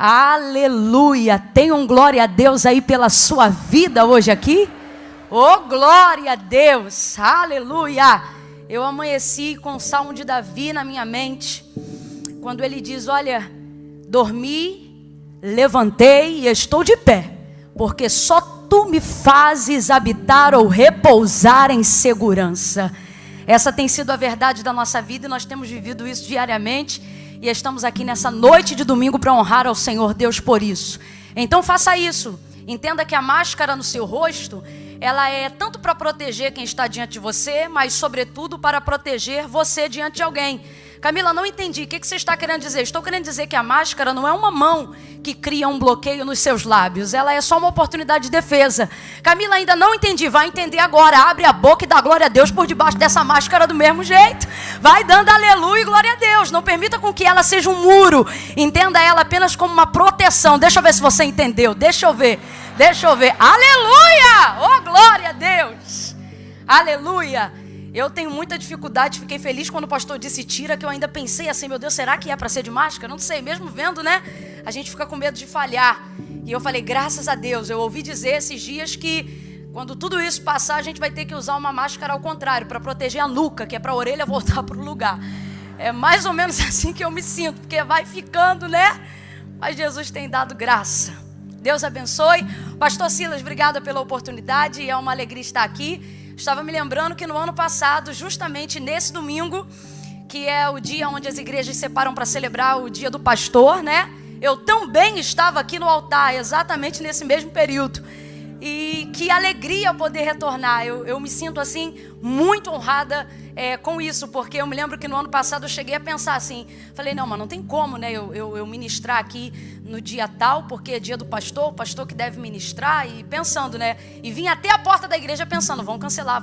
Aleluia! Tem um glória a Deus aí pela sua vida hoje aqui? Oh, glória a Deus! Aleluia! Eu amanheci com o Salmo de Davi na minha mente, quando ele diz, olha, dormi, levantei e estou de pé, porque só tu me fazes habitar ou repousar em segurança. Essa tem sido a verdade da nossa vida e nós temos vivido isso diariamente. E estamos aqui nessa noite de domingo para honrar ao Senhor Deus por isso. Então faça isso. Entenda que a máscara no seu rosto, ela é tanto para proteger quem está diante de você, mas sobretudo para proteger você diante de alguém. Camila, não entendi. O que você está querendo dizer? Estou querendo dizer que a máscara não é uma mão que cria um bloqueio nos seus lábios. Ela é só uma oportunidade de defesa. Camila, ainda não entendi. Vai entender agora. Abre a boca e dá glória a Deus por debaixo dessa máscara do mesmo jeito. Vai dando aleluia e glória a Deus. Não permita com que ela seja um muro. Entenda ela apenas como uma proteção. Deixa eu ver se você entendeu. Deixa eu ver. Aleluia! Oh, glória a Deus! Aleluia! Eu tenho muita dificuldade, fiquei feliz quando o pastor disse tira, que eu ainda pensei assim, meu Deus, será que é para ser de máscara? Não sei, mesmo vendo, né? A gente fica com medo de falhar. E eu falei, graças a Deus, eu ouvi dizer esses dias que quando tudo isso passar, a gente vai ter que usar uma máscara ao contrário, para proteger a nuca, que é para a orelha voltar para o lugar. É mais ou menos assim que eu me sinto, porque vai ficando, né? Mas Jesus tem dado graça. Deus abençoe. Pastor Silas, obrigada pela oportunidade, é uma alegria estar aqui. Estava me lembrando que no ano passado, justamente nesse domingo, que é o dia onde as igrejas separam para celebrar o dia do pastor, né? Eu também estava aqui no altar, exatamente nesse mesmo período. E que alegria poder retornar. Eu me sinto assim, muito honrada com isso, porque eu me lembro que no ano passado eu cheguei a pensar assim, falei, não, mas não tem como, né, eu ministrar aqui no dia tal, porque é dia do pastor, o pastor que deve ministrar, e pensando, né, e vim até a porta da igreja pensando, vão cancelar,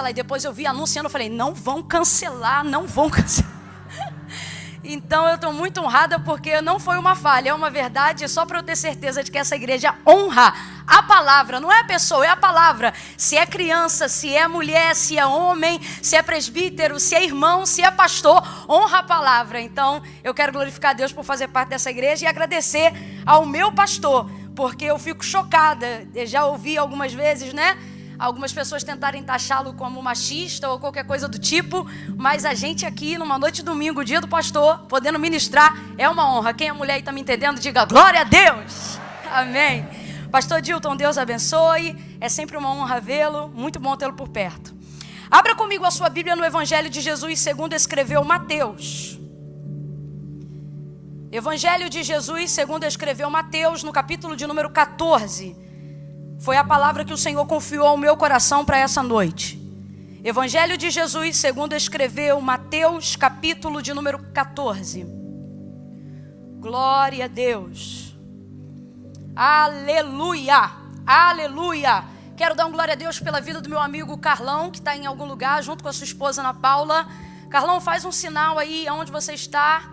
e depois eu vi anunciando, eu falei, não vão cancelar. Então eu estou muito honrada porque não foi uma falha, é uma verdade, só para eu ter certeza de que essa igreja honra a palavra, não é a pessoa, é a palavra. Se é criança, se é mulher, se é homem, se é presbítero, se é irmão, se é pastor, honra a palavra. Então eu quero glorificar a Deus por fazer parte dessa igreja e agradecer ao meu pastor, porque eu fico chocada, eu já ouvi algumas vezes, né? Algumas pessoas tentarem taxá-lo como machista ou qualquer coisa do tipo, mas a gente aqui, numa noite de domingo, dia do pastor, podendo ministrar, é uma honra. Quem é mulher e está me entendendo, diga glória a Deus. Amém. Pastor Dilton, Deus abençoe. É sempre uma honra vê-lo, muito bom tê-lo por perto. Abra comigo a sua Bíblia no Evangelho de Jesus, segundo escreveu Mateus. Evangelho de Jesus, segundo escreveu Mateus, no capítulo de número 14. Foi a palavra que o Senhor confiou ao meu coração para essa noite. Evangelho de Jesus, segundo escreveu Mateus, capítulo de número 14. Glória a Deus. Aleluia. Aleluia. Quero dar um glória a Deus pela vida do meu amigo Carlão, que está em algum lugar, junto com a sua esposa Ana Paula. Carlão, faz um sinal aí, aonde você está.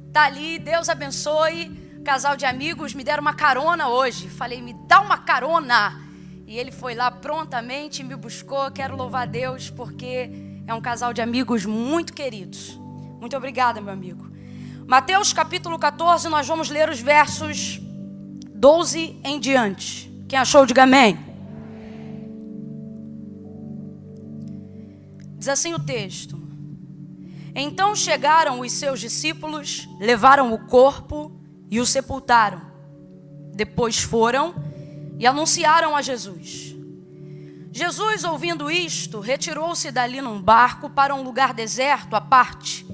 Está ali, Deus abençoe. Casal de amigos me deram uma carona hoje. Falei, me dá uma carona. E ele foi lá prontamente, me buscou. Quero louvar a Deus, porque é um casal de amigos muito queridos. Muito obrigada, meu amigo. Mateus capítulo 14, nós vamos ler os versos 12 em diante. Quem achou, diga amém. Diz assim o texto. Então chegaram os seus discípulos, levaram o corpo e o sepultaram. Depois foram e anunciaram a Jesus. Jesus, ouvindo isto, retirou-se dali num barco para um lugar deserto à parte.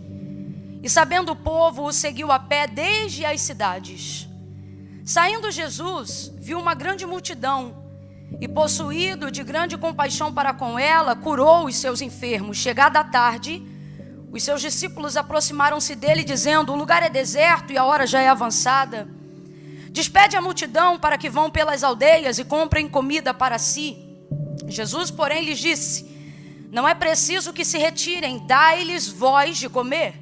E sabendo o povo, o seguiu a pé desde as cidades. Saindo Jesus, viu uma grande multidão e, possuído de grande compaixão para com ela, curou os seus enfermos. Chegada a tarde, os seus discípulos aproximaram-se dele, dizendo, o lugar é deserto e a hora já é avançada. Despede a multidão para que vão pelas aldeias e comprem comida para si. Jesus, porém, lhes disse, não é preciso que se retirem, dai-lhes vós de comer.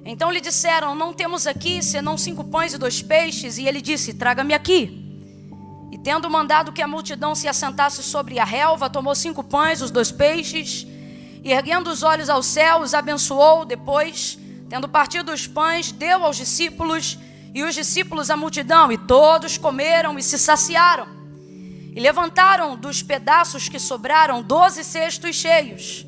Então lhe disseram, não temos aqui senão 5 pães e 2 peixes. E ele disse, traga-me aqui. E tendo mandado que a multidão se assentasse sobre a relva, tomou 5 pães, os 2 peixes, e erguendo os olhos ao céu, os abençoou. Depois, tendo partido os pães, deu aos discípulos, e os discípulos a multidão, e todos comeram e se saciaram. E levantaram dos pedaços que sobraram 12 cestos cheios.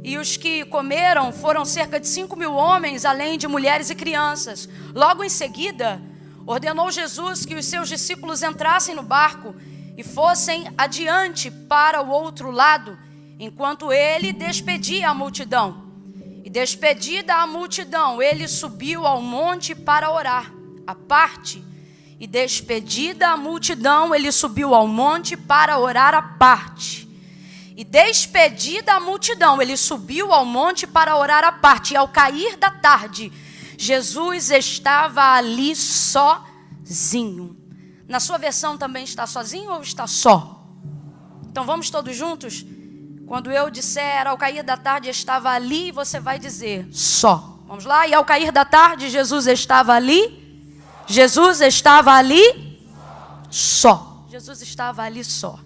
E os que comeram foram cerca de 5.000 homens, além de mulheres e crianças. Logo em seguida, ordenou Jesus que os seus discípulos entrassem no barco e fossem adiante para o outro lado, enquanto ele despedia a multidão. E despedida a multidão, ele subiu ao monte para orar, à parte. E despedida a multidão, ele subiu ao monte para orar à parte. E despedida a multidão, ele subiu ao monte para orar à parte. E ao cair da tarde, Jesus estava ali sozinho. Na sua versão também está sozinho ou está só? Então vamos todos juntos? Quando eu disser ao cair da tarde estava ali, você vai dizer só. Vamos lá? E ao cair da tarde, Jesus estava ali? Jesus estava ali só. Jesus estava ali só.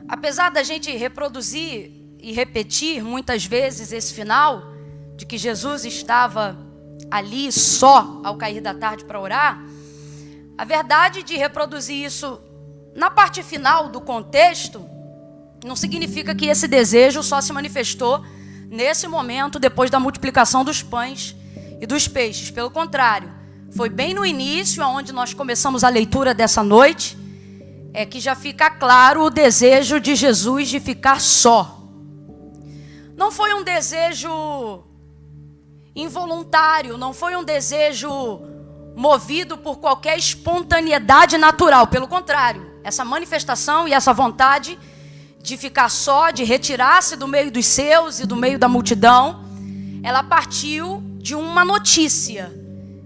Apesar da gente reproduzir e repetir muitas vezes esse final, de que Jesus estava ali só ao cair da tarde para orar, a verdade de reproduzir isso na parte final do contexto, não significa que esse desejo só se manifestou nesse momento, depois da multiplicação dos pães e dos peixes. Pelo contrário, foi bem no início, onde nós começamos a leitura dessa noite, é que já fica claro o desejo de Jesus de ficar só. Não foi um desejo involuntário, não foi um desejo movido por qualquer espontaneidade natural. Pelo contrário, essa manifestação e essa vontade de ficar só, de retirar-se do meio dos seus e do meio da multidão, ela partiu de uma notícia,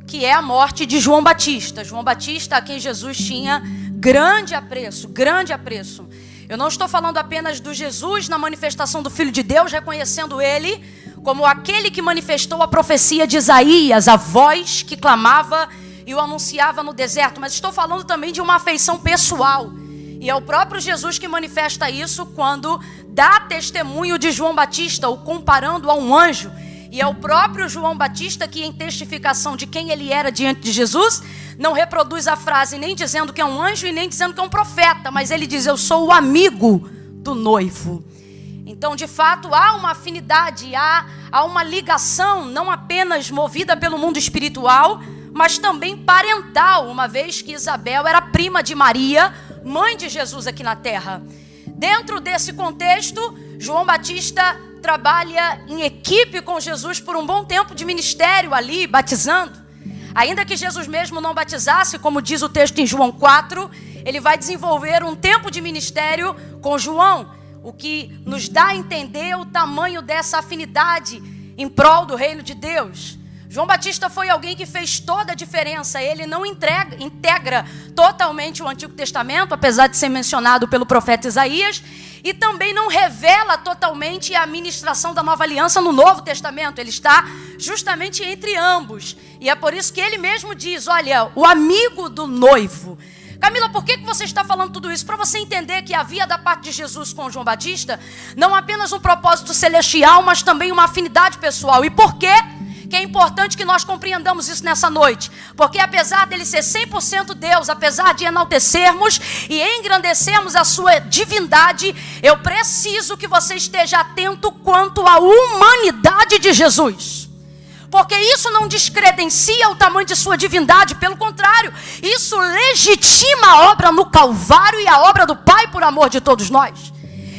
que é a morte de João Batista. João Batista, a quem Jesus tinha grande apreço, grande apreço. Eu não estou falando apenas do Jesus na manifestação do Filho de Deus, reconhecendo ele como aquele que manifestou a profecia de Isaías, a voz que clamava e o anunciava no deserto, mas estou falando também de uma afeição pessoal. E é o próprio Jesus que manifesta isso quando dá testemunho de João Batista, o comparando a um anjo. E é o próprio João Batista que, em testificação de quem ele era diante de Jesus, não reproduz a frase nem dizendo que é um anjo e nem dizendo que é um profeta, mas ele diz: eu sou o amigo do noivo. Então, de fato, há uma afinidade, há uma ligação, não apenas movida pelo mundo espiritual, mas também parental, uma vez que Isabel era prima de Maria, mãe de Jesus aqui na terra. Dentro desse contexto, João Batista trabalha em equipe com Jesus por um bom tempo de ministério ali, batizando. Ainda que Jesus mesmo não batizasse, como diz o texto em João 4, ele vai desenvolver um tempo de ministério com João, o que nos dá a entender o tamanho dessa afinidade em prol do reino de Deus. João Batista foi alguém que fez toda a diferença. Ele não integra totalmente o Antigo Testamento, apesar de ser mencionado pelo profeta Isaías, e também não revela totalmente a ministração da nova aliança no Novo Testamento. Ele está justamente entre ambos. E é por isso que ele mesmo diz: olha, o amigo do noivo. Camila, por que você está falando tudo isso? Para você entender que havia da parte de Jesus com João Batista não apenas um propósito celestial, mas também uma afinidade pessoal. E por quê? Que é importante que nós compreendamos isso nessa noite, porque apesar dele ser 100% Deus, apesar de enaltecermos e engrandecermos a sua divindade, eu preciso que você esteja atento quanto à humanidade de Jesus, porque isso não descredencia o tamanho de sua divindade, pelo contrário, isso legitima a obra no Calvário e a obra do Pai por amor de todos nós.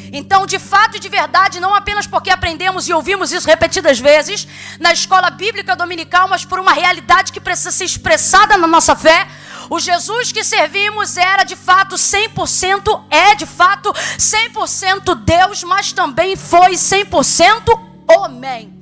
Então, de fato e de verdade, não apenas porque aprendemos e ouvimos isso repetidas vezes na escola bíblica dominical, mas por uma realidade que precisa ser expressada na nossa fé, o Jesus que servimos era de fato 100%, é de fato 100% Deus, mas também foi 100% homem.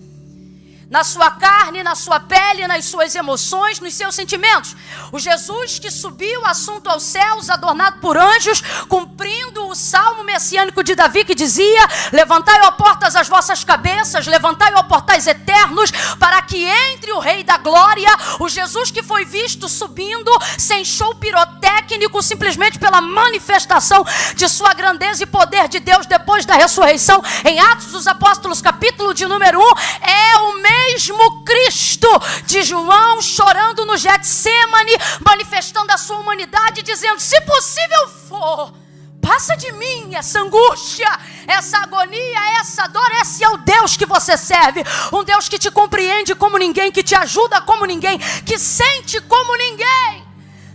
Na sua carne, na sua pele, nas suas emoções, nos seus sentimentos. O Jesus que subiu assunto aos céus, adornado por anjos, cumprindo o o salmo messiânico de Davi que dizia: levantai, ó portas, as vossas cabeças, levantai, ó portais eternos, para que entre o Rei da Glória. O Jesus que foi visto subindo sem show pirotécnico, simplesmente pela manifestação de sua grandeza e poder de Deus depois da ressurreição. Em Atos dos Apóstolos, capítulo de número 1, é o mesmo Cristo de João chorando no Getsemane, manifestando a sua humanidade, dizendo: se possível for, passa de mim essa angústia, essa agonia, essa dor. Esse é o Deus que você serve. Um Deus que te compreende como ninguém, que te ajuda como ninguém, que sente como ninguém.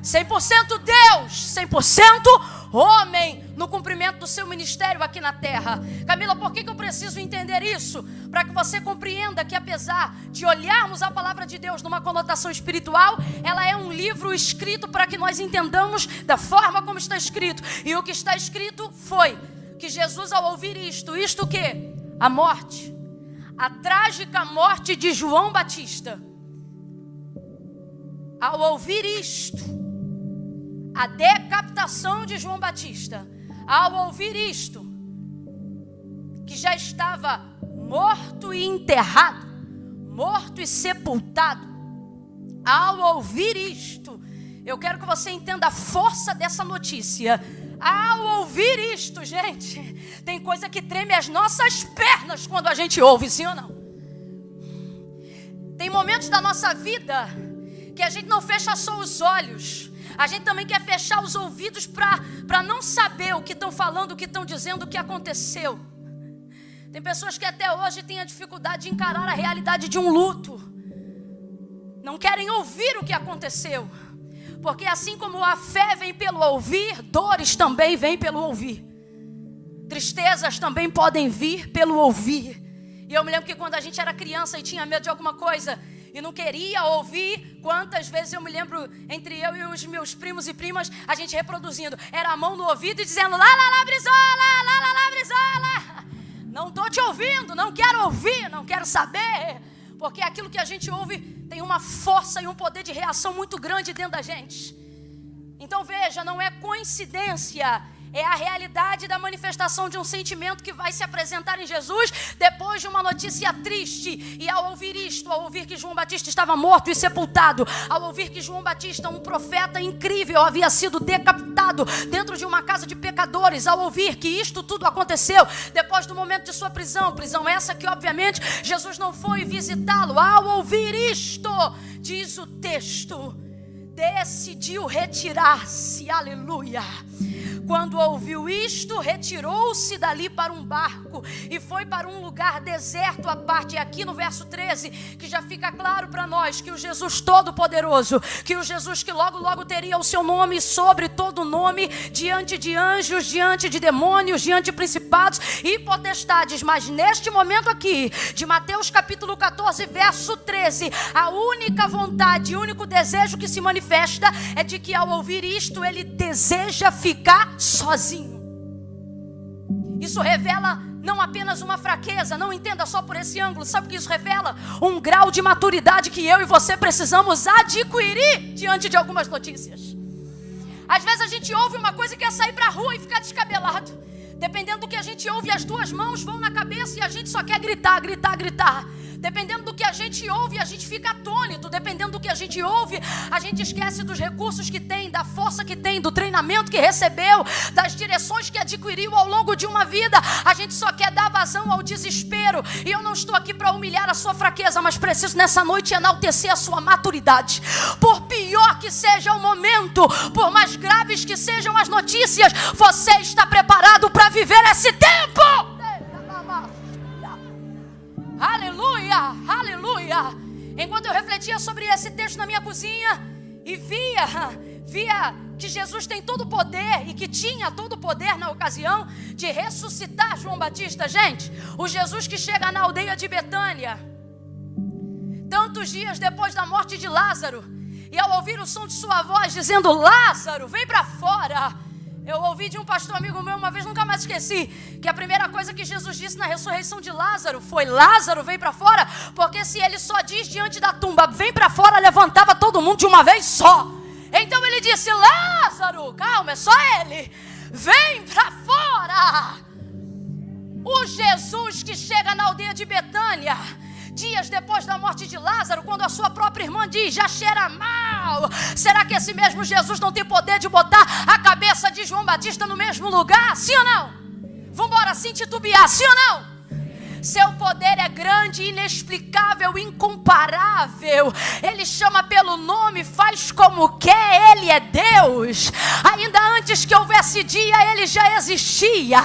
100% Deus, 100% homem, no cumprimento do seu ministério aqui na terra. Camila, por que eu preciso entender isso? Para que você compreenda que, apesar de olharmos a palavra de Deus numa conotação espiritual, ela é um livro escrito para que nós entendamos da forma como está escrito. E o que está escrito foi que Jesus, ao ouvir isto o quê? A morte, a trágica morte de João Batista. Ao ouvir isto, a decapitação de João Batista, ao ouvir isto, que já estava morto e enterrado, morto e sepultado, ao ouvir isto, eu quero que você entenda a força dessa notícia. Ao ouvir isto, gente, tem coisa que treme as nossas pernas quando a gente ouve, sim ou não? Tem momentos da nossa vida que a gente não fecha só os olhos, a gente também quer fechar os ouvidos para não saber o que estão falando, o que estão dizendo, o que aconteceu. Tem pessoas que até hoje têm a dificuldade de encarar a realidade de um luto. Não querem ouvir o que aconteceu. Porque assim como a fé vem pelo ouvir, dores também vêm pelo ouvir. Tristezas também podem vir pelo ouvir. E eu me lembro que quando a gente era criança e tinha medo de alguma coisa e não queria ouvir, quantas vezes eu me lembro, entre eu e os meus primos e primas, a gente reproduzindo, era a mão no ouvido e dizendo: lá, lá, lá, brisola, lá, lá, lá, brisola. Não estou te ouvindo, não quero ouvir, não quero saber. Porque aquilo que a gente ouve tem uma força e um poder de reação muito grande dentro da gente. Então veja, não é coincidência, é a realidade da manifestação de um sentimento que vai se apresentar em Jesus depois de uma notícia triste. E ao ouvir isto, ao ouvir que João Batista estava morto e sepultado, ao ouvir que João Batista, um profeta incrível, havia sido decapitado dentro de uma casa de pecadores, ao ouvir que isto tudo aconteceu depois do momento de sua prisão essa que obviamente Jesus não foi visitá-lo, ao ouvir isto, diz o texto, decidiu retirar-se, aleluia. Quando ouviu isto, retirou-se dali para um barco e foi para um lugar deserto à parte. E aqui no verso 13, que já fica claro para nós que o Jesus Todo-Poderoso, que o Jesus que logo, logo teria o seu nome sobre todo nome, diante de anjos, diante de demônios, diante de principados e potestades. Mas neste momento aqui, de Mateus capítulo 14, verso 13, a única vontade, o único desejo que se manifesta é de que ao ouvir isto, ele deseja ficar sozinho. Isso revela não apenas uma fraqueza, não entenda só por esse ângulo. Sabe o que isso revela? Um grau de maturidade que eu e você precisamos adquirir diante de algumas notícias. Às vezes a gente ouve uma coisa e quer sair para a rua e ficar descabelado. Dependendo do que a gente ouve, as duas mãos vão na cabeça e a gente só quer gritar, gritar, gritar. Dependendo do que a gente ouve, a gente fica atônito. Dependendo do que a gente ouve, a gente esquece dos recursos que tem, da força que tem, do treinamento que recebeu, das direções que adquiriu ao longo de uma vida. A gente só quer dar vazão ao desespero. E eu não estou aqui para humilhar a sua fraqueza, mas preciso nessa noite enaltecer a sua maturidade. Por pior que seja o momento, por mais graves que sejam as notícias, você está preparado para viver esse tempo. Aleluia, aleluia. Enquanto eu refletia sobre esse texto na minha cozinha e via que Jesus tem todo o poder e que tinha todo o poder na ocasião de ressuscitar João Batista. Gente, o Jesus que chega na aldeia de Betânia, tantos dias depois da morte de Lázaro, e ao ouvir o som de sua voz dizendo: Lázaro, vem para fora. Eu ouvi de um pastor amigo meu uma vez, nunca mais esqueci, que a primeira coisa que Jesus disse na ressurreição de Lázaro foi: Lázaro, vem para fora. Porque se ele só diz diante da tumba, vem para fora, levantava todo mundo de uma vez só. Então ele disse: Lázaro, calma, é só ele, vem para fora. O Jesus que chega na aldeia de Betânia, dias depois da morte de Lázaro, quando a sua própria irmã diz, já cheira mal. Será que esse mesmo Jesus não tem poder de botar a cabeça de João Batista no mesmo lugar? Sim ou não? Vamos embora sem titubear, sim ou não? Seu poder é grande, inexplicável, incomparável. Ele chama pelo nome, faz como quer, Ele é Deus. Ainda antes que houvesse dia, Ele já existia.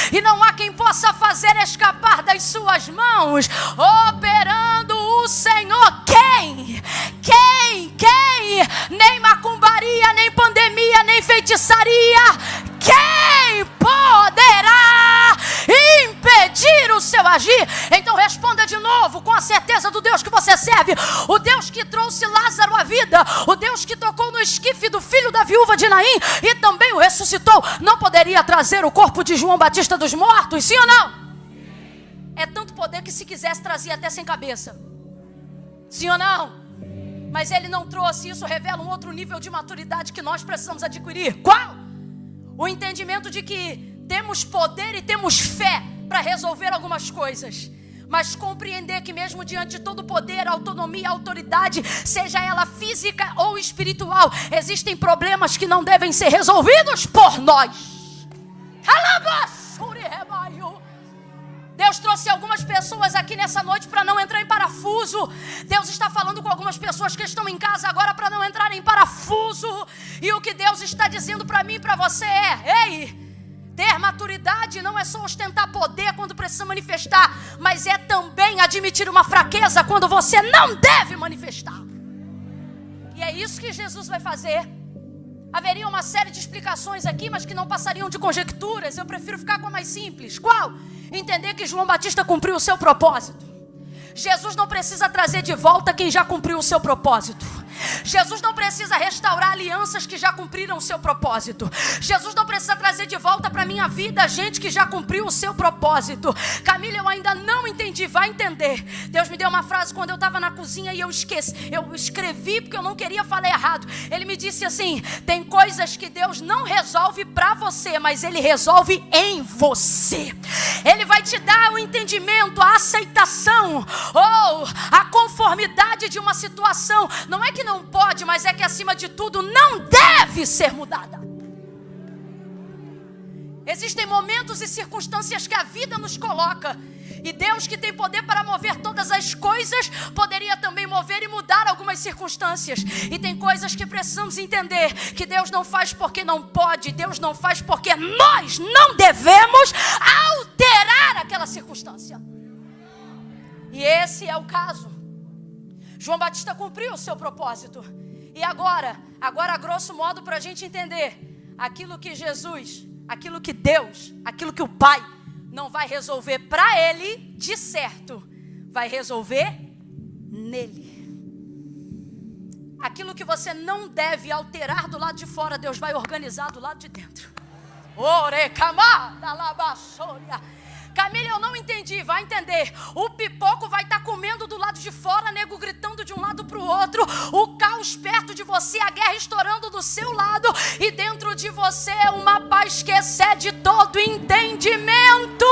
E não há quem possa fazer escapar das suas mãos. Operando o Senhor, quem? Nem macumbaria, nem pandemia, nem feitiçaria. Quem poderá impedir o seu agir? Então responda de novo com a certeza do Deus que você serve. O Deus que trouxe Lázaro à vida, o Deus que tocou no esquife do filho da viúva de Naim e também o ressuscitou, não poderia trazer o corpo de João Batista dos mortos, sim ou não? É tanto poder que se quisesse trazia até sem cabeça, sim ou não? Mas Ele não trouxe. Isso revela um outro nível de maturidade que nós precisamos adquirir. Qual? O entendimento de que temos poder e temos fé para resolver algumas coisas, mas compreender que mesmo diante de todo poder, autonomia, autoridade, seja ela física ou espiritual, existem problemas que não devem ser resolvidos por nós. Deus trouxe algumas pessoas aqui nessa noite para não entrar em parafuso. Deus está falando com algumas pessoas que estão em casa agora para não entrar em parafuso. E o que Deus está dizendo para mim e para você é: ei, ter maturidade não é só ostentar poder quando precisa manifestar, mas é também admitir uma fraqueza quando você não deve manifestar. E é isso que Jesus vai fazer. Haveria uma série de explicações aqui, mas que não passariam de conjecturas. Eu prefiro ficar com a mais simples. Qual? Entender que João Batista cumpriu o seu propósito. Jesus não precisa trazer de volta quem já cumpriu o seu propósito. Jesus não precisa restaurar alianças que já cumpriram o seu propósito. Jesus não precisa trazer de volta para a minha vida gente que já cumpriu o seu propósito. Camila, eu ainda não entendi. Vai entender. Deus me deu uma frase quando eu estava na cozinha e eu esqueci. Eu escrevi porque eu não queria falar errado. Ele me disse assim: tem coisas que Deus não resolve para você, mas Ele resolve em você. Ele vai te dar o entendimento, a aceitação ou a conformidade de uma situação. Não é que não pode, mas é que acima de tudo não deve ser mudada. Existem momentos e circunstâncias que a vida nos coloca, e Deus, que tem poder para mover todas as coisas, poderia também mover e mudar algumas circunstâncias. E tem coisas que precisamos entender, que Deus não faz porque não pode, Deus não faz porque nós não devemos alterar aquela circunstância. E esse é o caso. João Batista cumpriu o seu propósito. E agora a grosso modo, para a gente entender, aquilo que Jesus, aquilo que Deus, aquilo que o Pai não vai resolver para Ele, de certo, vai resolver nele. Aquilo que você não deve alterar do lado de fora, Deus vai organizar do lado de dentro. Camila, eu não entendi. Vai entender. O pipoco vai estar comendo do lado de fora, nego gritando de um lado para o outro, o caos perto de você, a guerra estourando do seu lado, e dentro de você uma paz que excede todo entendimento,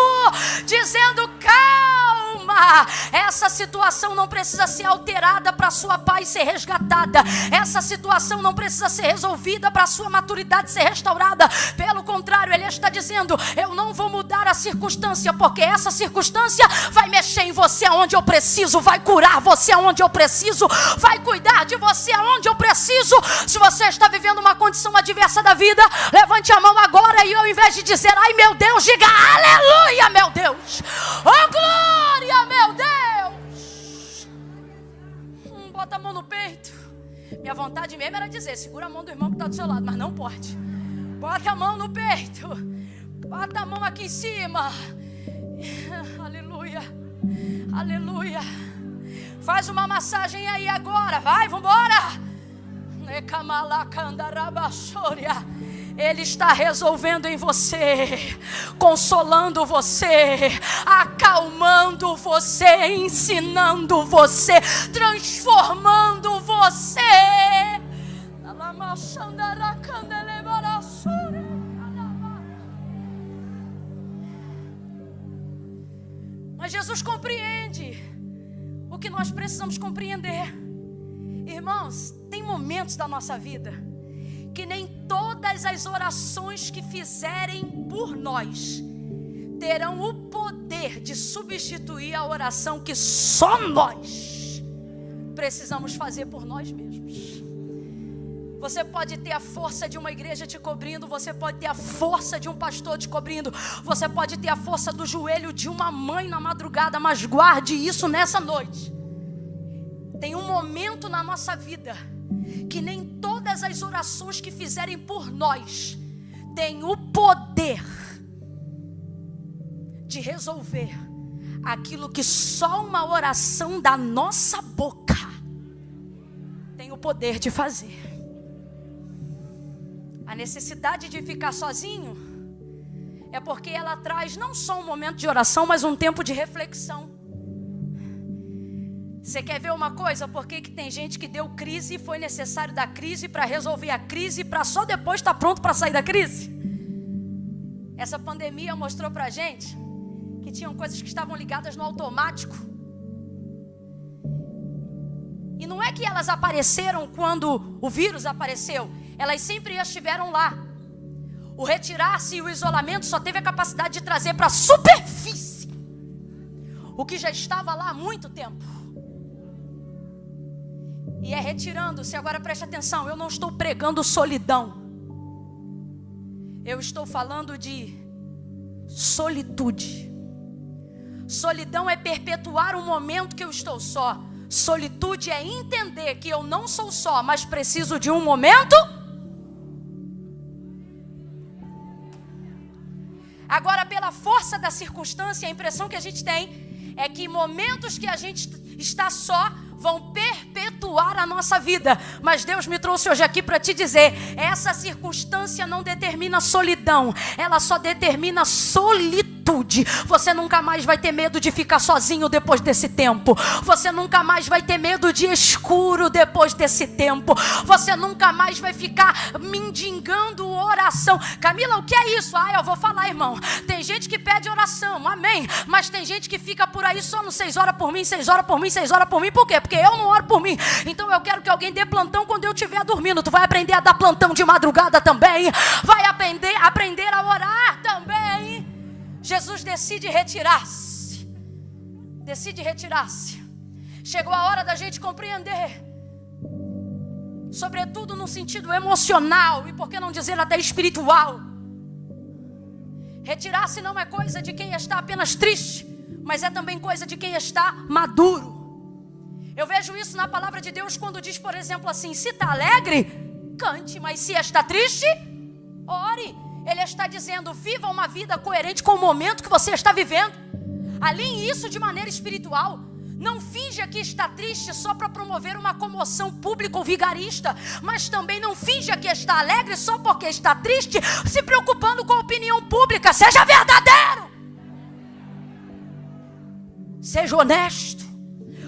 dizendo: calma, essa situação não precisa ser alterada para a sua paz ser resgatada, essa situação não precisa ser resolvida para a sua maturidade ser restaurada. Pelo contrário, Ele está dizendo: eu não vou mudar a circunstância, porque essa circunstância vai mexer em você aonde eu preciso, vai curar você aonde eu preciso, vai cuidar de você aonde eu preciso. Se você está vivendo uma condição adversa da vida, levante a mão agora e ao invés de dizer ai meu Deus, diga aleluia meu Deus, oh glória meu Deus. Bota a mão no peito. Minha vontade mesmo era dizer: segura a mão do irmão que está do seu lado, mas não pode. Bota a mão no peito, bota a mão aqui em cima. Aleluia, aleluia. Faz uma massagem aí agora, vai, vambora. Ele está resolvendo em você, consolando você, acalmando você, ensinando você, transformando você. Mas Jesus compreende o que nós precisamos compreender. Irmãos, tem momentos da nossa vida que nem todas as orações que fizerem por nós terão o poder de substituir a oração que só nós precisamos fazer por nós mesmos. Você pode ter a força de uma igreja te cobrindo, você pode ter a força de um pastor te cobrindo, você pode ter a força do joelho de uma mãe na madrugada, mas guarde isso nessa noite. Tem um momento na nossa vida que nem todas as orações que fizerem por nós têm o poder de resolver aquilo que só uma oração da nossa boca tem o poder de fazer. A necessidade de ficar sozinho é porque ela traz não só um momento de oração, mas um tempo de reflexão. Você quer ver uma coisa? Por que tem gente que deu crise e foi necessário dar crise para resolver a crise, para só depois estar pronto para sair da crise? Essa pandemia mostrou para a gente que tinham coisas que estavam ligadas no automático. E não é que elas apareceram quando o vírus apareceu. Elas sempre estiveram lá. O retirar-se e o isolamento só teve a capacidade de trazer para a superfície o que já estava lá há muito tempo. E é retirando-se. Agora preste atenção, eu não estou pregando solidão. Eu estou falando de solitude. Solidão é perpetuar um momento que eu estou só. Solitude é entender que eu não sou só, mas preciso de um momento. Agora, pela força da circunstância, a impressão que a gente tem é que momentos que a gente está só vão perpetuar a nossa vida. Mas Deus me trouxe hoje aqui para te dizer, essa circunstância não determina solidão, ela só determina solitude. Você nunca mais vai ter medo de ficar sozinho depois desse tempo. Você nunca mais vai ter medo de escuro depois desse tempo. Você nunca mais vai ficar mendigando oração. Camila, o que é isso? Eu vou falar, irmão. Tem gente que pede oração, amém. Mas tem gente que fica por aí só no 6 horas por mim, 6 horas por mim, 6 horas por mim. Por quê? Porque eu não oro por mim. Então eu quero que alguém dê plantão quando eu estiver dormindo. Tu vai aprender a dar plantão de madrugada também. Vai aprender a orar também. Jesus decide retirar-se. Decide retirar-se. Chegou a hora da gente compreender. Sobretudo no sentido emocional e por que não dizer até espiritual. Retirar-se não é coisa de quem está apenas triste, mas é também coisa de quem está maduro. Eu vejo isso na palavra de Deus quando diz, por exemplo, assim: se está alegre, cante, mas se está triste, ore. Ele está dizendo, viva uma vida coerente com o momento que você está vivendo. Alinhe isso de maneira espiritual. Não finja que está triste só para promover uma comoção pública ou vigarista. Mas também não finja que está alegre só porque está triste, se preocupando com a opinião pública. Seja verdadeiro. Seja honesto.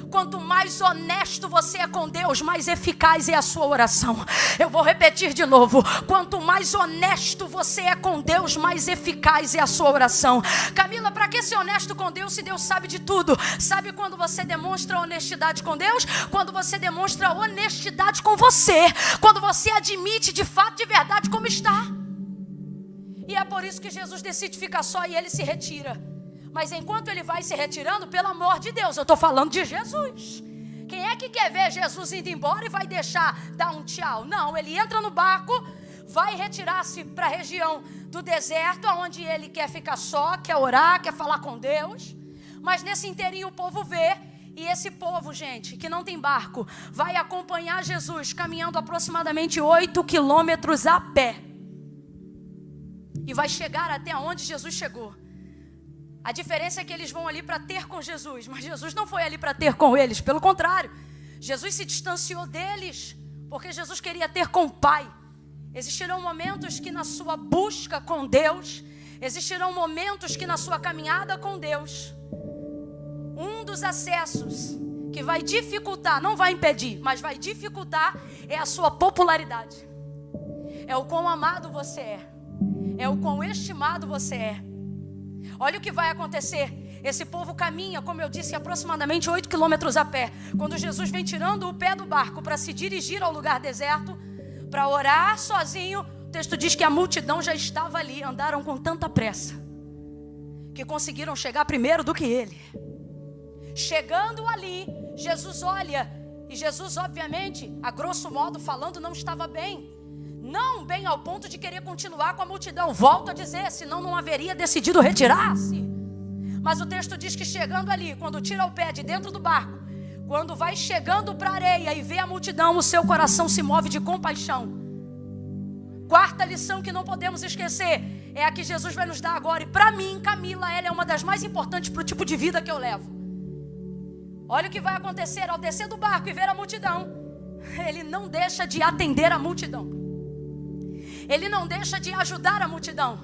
Quanto mais honesto você é com Deus, mais eficaz é a sua oração. Eu vou repetir de novo. Quanto mais honesto você é com Deus, mais eficaz é a sua oração. Camila, para que ser honesto com Deus se Deus sabe de tudo? Sabe quando você demonstra honestidade com Deus? Quando você demonstra honestidade com você. Quando você admite de fato, de verdade, como está. E é por isso que Jesus decide ficar só e ele se retira. Mas enquanto ele vai se retirando, pelo amor de Deus, eu estou falando de Jesus. Quem é que quer ver Jesus indo embora e vai deixar dar um tchau? Não, ele entra no barco, vai retirar-se para a região do deserto, onde ele quer ficar só, quer orar, quer falar com Deus. Mas nesse inteirinho o povo vê, e esse povo, gente, que não tem barco, vai acompanhar Jesus caminhando aproximadamente 8 quilômetros a pé. E vai chegar até onde Jesus chegou. A diferença é que eles vão ali para ter com Jesus, mas Jesus não foi ali para ter com eles, pelo contrário, Jesus se distanciou deles, porque Jesus queria ter com o Pai. Existirão momentos que na sua busca com Deus, existirão momentos que na sua caminhada com Deus, um dos acessos que vai dificultar, não vai impedir, mas vai dificultar, é a sua popularidade. É o quão amado você é o quão estimado você é. Olha o que vai acontecer. Esse povo caminha, como eu disse, aproximadamente 8 quilômetros a pé. Quando Jesus vem tirando o pé do barco para se dirigir ao lugar deserto, para orar sozinho, o texto diz que a multidão já estava ali. Andaram com tanta pressa que conseguiram chegar primeiro do que ele. Chegando ali, Jesus olha, e Jesus, obviamente, a grosso modo falando, não estava bem. Não bem ao ponto de querer continuar com a multidão. Volto a dizer, senão não haveria decidido retirar-se. Mas o texto diz que chegando ali, quando tira o pé de dentro do barco, quando vai chegando para a areia e vê a multidão, o seu coração se move de compaixão. Quarta lição que não podemos esquecer é a que Jesus vai nos dar agora. E para mim, Camila, ela é uma das mais importantes para o tipo de vida que eu levo. Olha o que vai acontecer ao descer do barco e ver a multidão. Ele não deixa de atender a multidão. Ele não deixa de ajudar a multidão.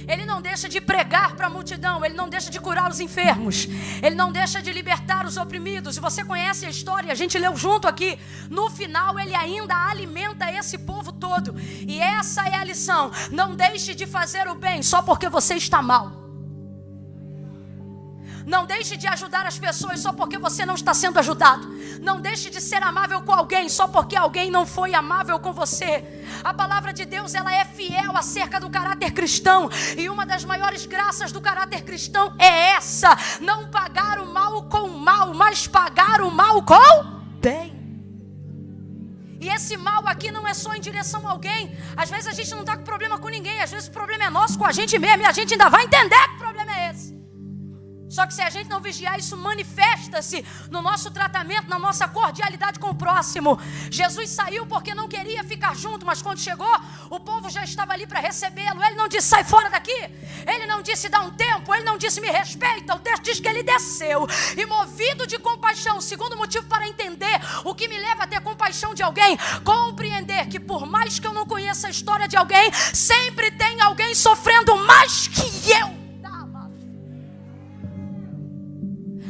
Ele não deixa de pregar para a multidão. Ele não deixa de curar os enfermos. Ele não deixa de libertar os oprimidos. E você conhece a história, a gente leu junto aqui. No final ele ainda alimenta esse povo todo. E essa é a lição. Não deixe de fazer o bem só porque você está mal. Não deixe de ajudar as pessoas só porque você não está sendo ajudado. Não deixe de ser amável com alguém só porque alguém não foi amável com você. A palavra de Deus, ela é fiel acerca do caráter cristão. E uma das maiores graças do caráter cristão é essa: não pagar o mal com o mal, mas pagar o mal com bem. E esse mal aqui não é só em direção a alguém. Às vezes a gente não está com problema com ninguém. Às vezes o problema é nosso com a gente mesmo. E a gente ainda vai entender que o problema é esse. Só que se a gente não vigiar, isso manifesta-se no nosso tratamento, na nossa cordialidade com o próximo. Jesus saiu porque não queria ficar junto, mas quando chegou, o povo já estava ali para recebê-lo. Ele não disse, sai fora daqui. Ele não disse, dá um tempo. Ele não disse, me respeita. O texto diz que ele desceu. E movido de compaixão, segundo motivo para entender o que me leva a ter compaixão de alguém, compreender que por mais que eu não conheça a história de alguém, sempre tem alguém sofrendo mais que eu.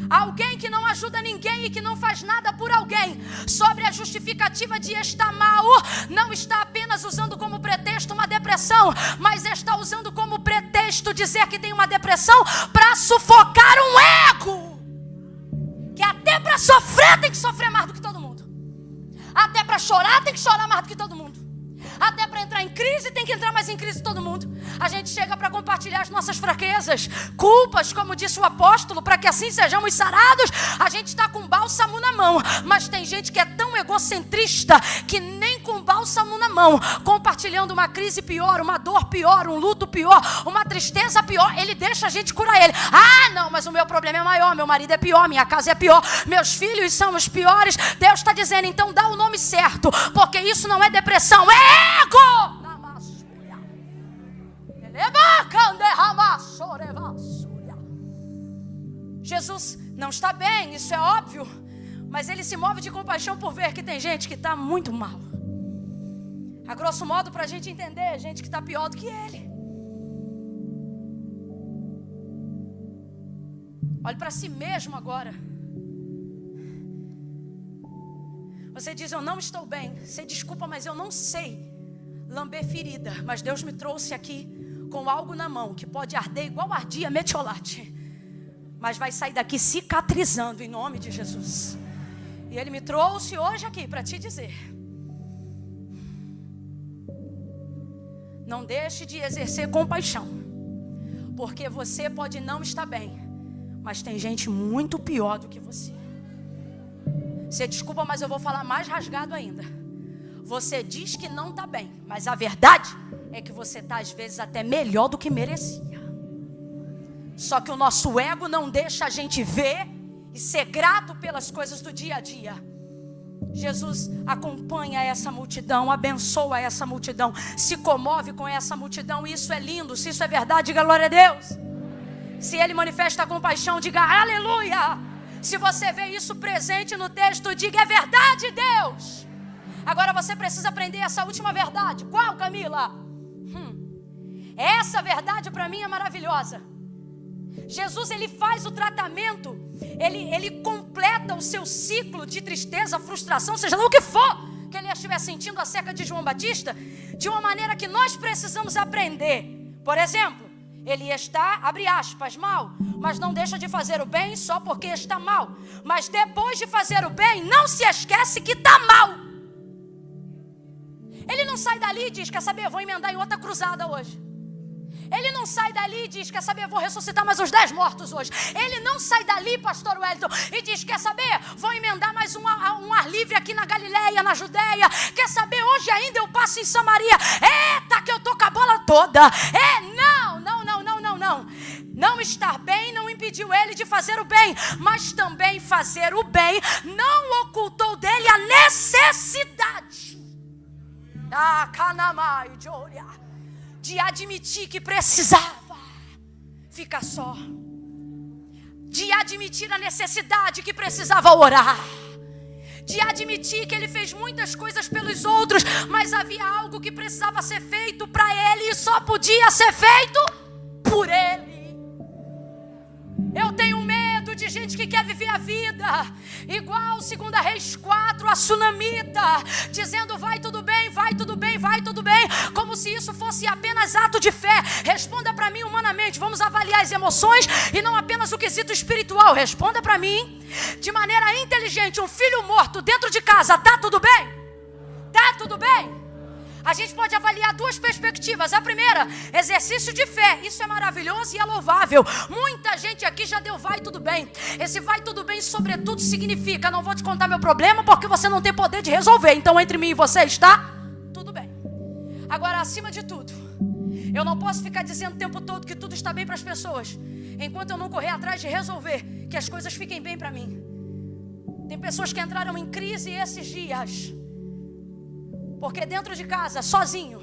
Alguém que não ajuda ninguém e que não faz nada por alguém, sobre a justificativa de estar mal, não está apenas usando como pretexto uma depressão, mas está usando como pretexto dizer que tem uma depressão para sufocar um ego, que até para sofrer tem que sofrer mais do que todo mundo, até para chorar tem que chorar mais do que todo mundo, até para entrar em crise tem que entrar mais em crise que todo mundo. A gente chega para compartilhar as nossas fraquezas, culpas, como disse o apóstolo, para que assim sejamos sarados. A gente está com bálsamo na mão, mas tem gente que é tão egocentrista que nem com bálsamo na mão, compartilhando uma crise pior, uma dor pior, um luto pior, uma tristeza pior, ele deixa a gente curar ele. Ah, não, mas o meu problema é maior, meu marido é pior, minha casa é pior, meus filhos são os piores. Deus está dizendo, então dá o nome certo, porque isso não é depressão, é ego. Jesus não está bem, isso é óbvio, mas ele se move de compaixão por ver que tem gente que está muito mal. A grosso modo, para a gente entender, gente que está pior do que ele. Olhe para si mesmo agora. Você diz, eu não estou bem. Você desculpa, mas eu não sei lamber ferida. Mas Deus me trouxe aqui com algo na mão que pode arder igual ardia metiolate, mas vai sair daqui cicatrizando em nome de Jesus. E Ele me trouxe hoje aqui para te dizer: não deixe de exercer compaixão, porque você pode não estar bem, mas tem gente muito pior do que você. Você desculpa, mas eu vou falar mais rasgado ainda. Você diz que não está bem, mas a verdade é que você está às vezes até melhor do que merecia. Só que o nosso ego não deixa a gente ver e ser grato pelas coisas do dia a dia. Jesus acompanha essa multidão, abençoa essa multidão, se comove com essa multidão. Isso é lindo, se isso é verdade, diga glória a Deus. Se Ele manifesta a compaixão, diga aleluia. Se você vê isso presente no texto, diga é verdade, Deus. Agora você precisa aprender essa última verdade. Qual, Camila? Essa verdade para mim é maravilhosa. Jesus, ele faz o tratamento, ele completa o seu ciclo de tristeza, frustração, seja lá o que for que ele estiver sentindo acerca de João Batista, de uma maneira que nós precisamos aprender. Por exemplo, Ele está, abre aspas, mal, mas não deixa de fazer o bem só porque está mal. Mas depois de fazer o bem, não se esquece que está mal. Ele não sai dali e diz, quer saber, vou emendar em outra cruzada hoje. Ele não sai dali e diz, quer saber, vou ressuscitar mais uns 10 mortos hoje. Ele não sai dali, pastor Wellington, e diz, quer saber, vou emendar mais um ar livre aqui na Galileia, na Judeia. Quer saber, hoje ainda eu passo em Samaria. Eita, que eu tô com a bola toda. Não estar bem não impediu ele de fazer o bem, mas também fazer o bem não ocultou dele a necessidade. De admitir que precisava ficar só, de admitir a necessidade que precisava orar, de admitir que ele fez muitas coisas pelos outros, mas havia algo que precisava ser feito para ele e só podia ser feito por ele. Eu tenho medo de gente que quer viver a vida igual 2 Reis 4, a sunamita, dizendo vai tudo bem, vai tudo bem, vai tudo bem, como se isso fosse apenas ato de fé. Responda para mim humanamente, vamos avaliar as emoções e não apenas o quesito espiritual. Responda para mim, de maneira inteligente, um filho morto dentro de casa, tá tudo bem? Tá tudo bem? A gente pode avaliar 2 perspectivas. A primeira, exercício de fé. Isso é maravilhoso e é louvável. Muita gente aqui já deu vai tudo bem. Esse vai tudo bem, sobretudo, significa não vou te contar meu problema porque você não tem poder de resolver. Então, entre mim e você está tudo bem. Agora, acima de tudo, eu não posso ficar dizendo o tempo todo que tudo está bem para as pessoas, enquanto eu não correr atrás de resolver, que as coisas fiquem bem para mim. Tem pessoas que entraram em crise esses dias, porque dentro de casa, sozinho,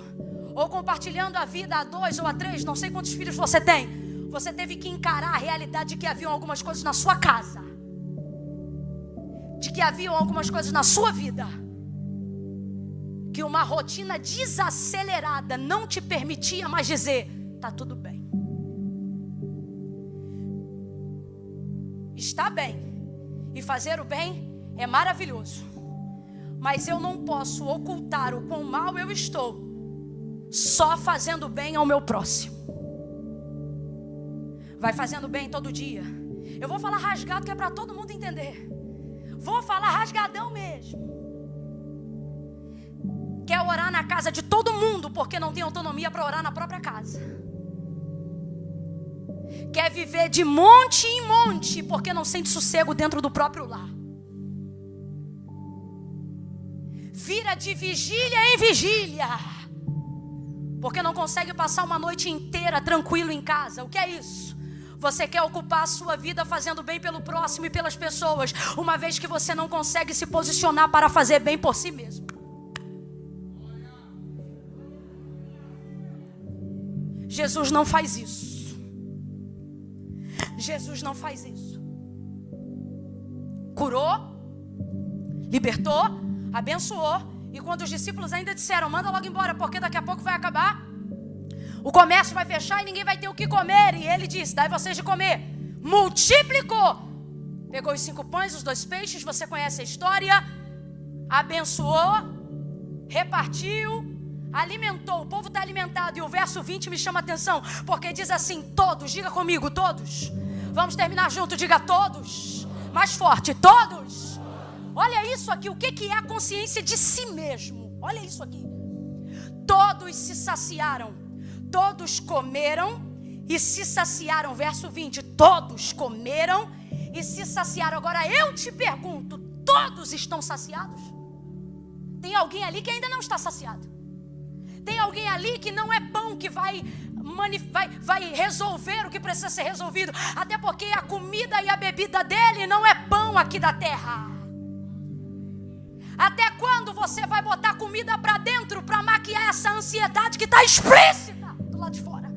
ou compartilhando a vida a 2 ou a 3, não sei quantos filhos você tem, você teve que encarar a realidade de que haviam algumas coisas na sua casa, de que haviam algumas coisas na sua vida, que uma rotina desacelerada não te permitia mais dizer, tá tudo bem. Está bem, e fazer o bem é maravilhoso. Mas eu não posso ocultar o quão mal eu estou só fazendo bem ao meu próximo. Vai fazendo bem todo dia. Eu vou falar rasgado que é para todo mundo entender. Vou falar rasgadão mesmo. Quer orar na casa de todo mundo porque não tem autonomia para orar na própria casa. Quer viver de monte em monte porque não sente sossego dentro do próprio lar. Vira de vigília em vigília, porque não consegue passar uma noite inteira tranquilo em casa. O que é isso? Você quer ocupar a sua vida fazendo bem pelo próximo e pelas pessoas, uma vez que você não consegue se posicionar para fazer bem por si mesmo. Jesus não faz isso. Jesus não faz isso. Curou, libertou, abençoou, e quando os discípulos ainda disseram, manda logo embora, porque daqui a pouco vai acabar, o comércio vai fechar e ninguém vai ter o que comer, e ele disse, dai vocês de comer, multiplicou, pegou os 5 pães, os 2 peixes, você conhece a história, abençoou, repartiu, alimentou, o povo está alimentado, e o verso 20 me chama a atenção, porque diz assim, todos, diga comigo, todos, vamos terminar junto, diga todos, mais forte, todos. Olha isso aqui, o que é a consciência de si mesmo? Olha isso aqui. Todos se saciaram, todos comeram e se saciaram. Verso 20, todos comeram e se saciaram. Agora eu te pergunto, todos estão saciados? Tem alguém ali que ainda não está saciado. Tem alguém ali que não é pão que vai resolver o que precisa ser resolvido. Até porque a comida e a bebida dele não é pão aqui da terra. Até quando você vai botar comida para dentro para maquiar essa ansiedade que está explícita do lado de fora?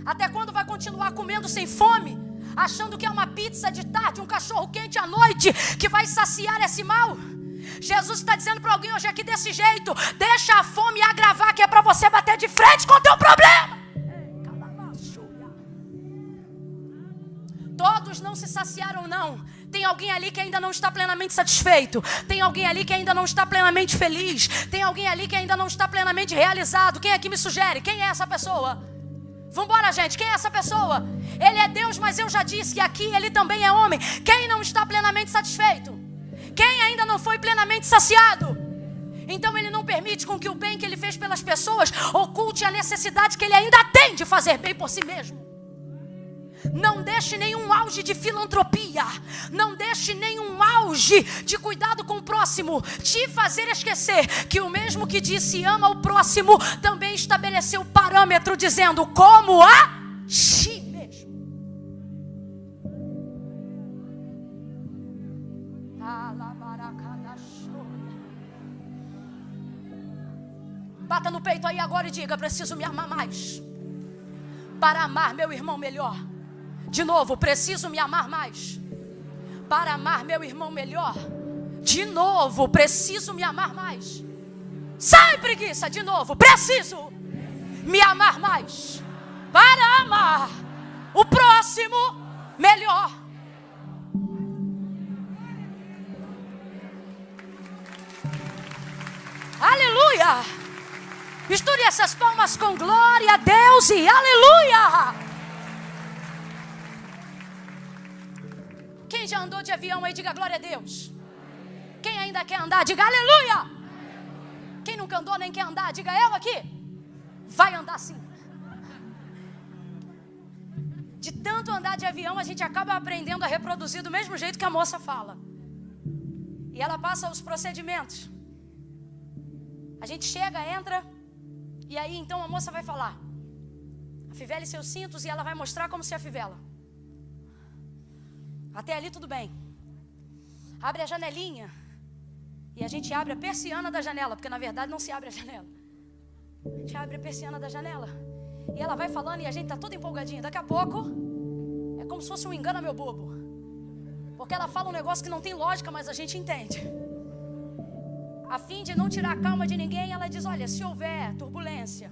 Até quando vai continuar comendo sem fome, achando que é uma pizza de tarde, um cachorro quente à noite que vai saciar esse mal? Jesus está dizendo para alguém hoje aqui desse jeito, deixa a fome agravar, que é para você bater de frente com o teu problema. Todos não se saciaram não. Tem alguém ali que ainda não está plenamente satisfeito. Tem alguém ali que ainda não está plenamente feliz. Tem alguém ali que ainda não está plenamente realizado. Quem aqui me sugere? Quem é essa pessoa? Vambora, gente, quem é essa pessoa? Ele é Deus, mas eu já disse que aqui ele também é homem. Quem não está plenamente satisfeito? Quem ainda não foi plenamente saciado? Então ele não permite com que o bem que ele fez pelas pessoas oculte a necessidade que ele ainda tem de fazer bem por si mesmo. Não deixe nenhum auge de filantropia, não deixe nenhum auge de cuidado com o próximo te fazer esquecer que o mesmo que disse ama o próximo também estabeleceu parâmetro dizendo como a ti mesmo. Bata no peito aí agora e diga: preciso me amar mais para amar meu irmão melhor. De novo, preciso me amar mais para amar meu irmão melhor. De novo, preciso me amar mais. Sai, preguiça, de novo. Preciso me amar mais para amar o próximo melhor. Aleluia! Misture essas palmas com glória a Deus e aleluia! Quem já andou de avião aí, diga glória a Deus. Quem ainda quer andar, diga aleluia. Quem nunca andou nem quer andar, diga eu aqui. Vai andar sim. De tanto andar de avião, a gente acaba aprendendo a reproduzir do mesmo jeito que a moça fala. E ela passa os procedimentos. A gente chega, entra, e aí então a moça vai falar: afivele seus cintos, e ela vai mostrar como se afivela. Até ali tudo bem. Abre a janelinha. E a gente abre a persiana da janela, porque na verdade não se abre a janela. A gente abre a persiana da janela. E ela vai falando e a gente tá todo empolgadinho. Daqui a pouco, é como se fosse um engano meu bobo. Porque ela fala um negócio que não tem lógica, mas a gente entende. A fim de não tirar a calma de ninguém, ela diz: olha, se houver turbulência.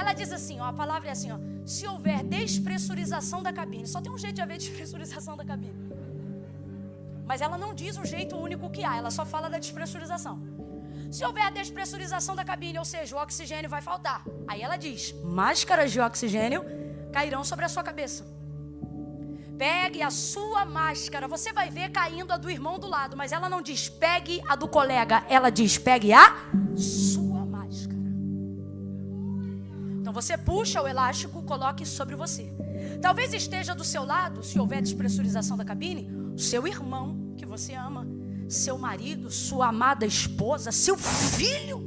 Ela diz assim, ó, a palavra é assim, ó: se houver despressurização da cabine. Só tem um jeito de haver despressurização da cabine. Mas ela não diz o jeito único que há, ela só fala da despressurização. Se houver despressurização da cabine, ou seja, o oxigênio vai faltar. Aí ela diz: máscaras de oxigênio cairão sobre a sua cabeça. Pegue a sua máscara. Você vai ver caindo a do irmão do lado, mas ela não diz pegue a do colega, ela diz pegue a sua máscara. Então você puxa o elástico, coloque sobre você. Talvez esteja do seu lado, se houver despressurização da cabine, o seu irmão que você ama, seu marido, sua amada esposa, seu filho.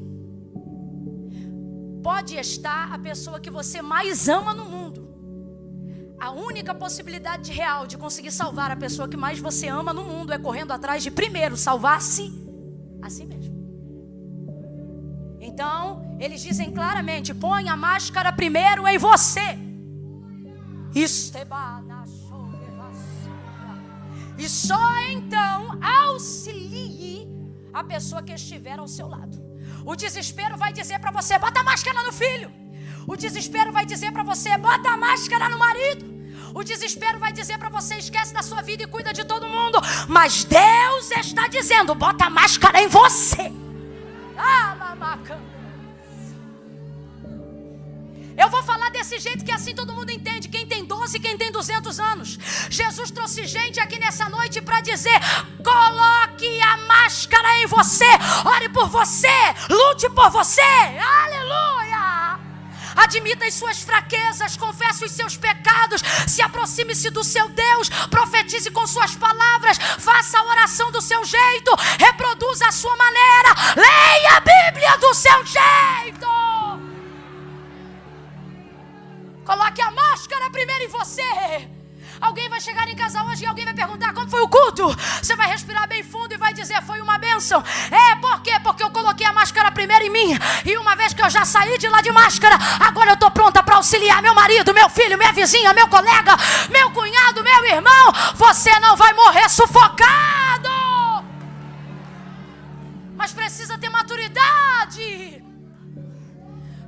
Pode estar a pessoa que você mais ama no mundo. A única possibilidade real de conseguir salvar a pessoa que mais você ama no mundo é correndo atrás de primeiro salvar-se a si mesmo. Então, eles dizem claramente: põe a máscara primeiro em você. E só então auxilie a pessoa que estiver ao seu lado. O desespero vai dizer para você: bota a máscara no filho. O desespero vai dizer para você: bota a máscara no marido. O desespero vai dizer para você: esquece da sua vida e cuida de todo mundo. Mas Deus está dizendo: bota a máscara em você. Eu vou falar desse jeito que assim todo mundo entende. Quem tem 12, quem tem 200 anos. Jesus trouxe gente aqui nessa noite para dizer: coloque a máscara em você. Ore por você. Lute por você. Aleluia. Admita as suas fraquezas, confesse os seus pecados, se aproxime-se do seu Deus, profetize com suas palavras, faça a oração do seu jeito, reproduza a sua maneira, leia a Bíblia do seu jeito. Coloque a máscara primeiro em você. Alguém vai chegar em casa hoje e alguém vai perguntar: como foi o culto? Você vai respirar bem fundo e vai dizer: foi uma bênção. Por quê? Porque eu coloquei a máscara primeiro em mim. E uma vez que eu já saí de lá de máscara, agora eu estou pronta para auxiliar meu marido, meu filho, minha vizinha, meu colega, meu cunhado, meu irmão. Você não vai morrer sufocado. Mas precisa ter maturidade.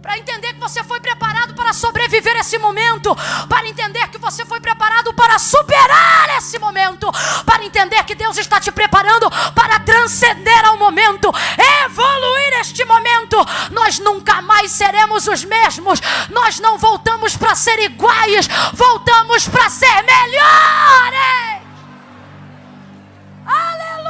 para entender que você foi preparado para sobreviver esse momento, para entender que você foi preparado para superar esse momento, para entender que Deus está te preparando para transcender ao momento, evoluir este momento. Nós nunca mais seremos os mesmos, nós não voltamos para ser iguais, voltamos para ser melhores. Aleluia!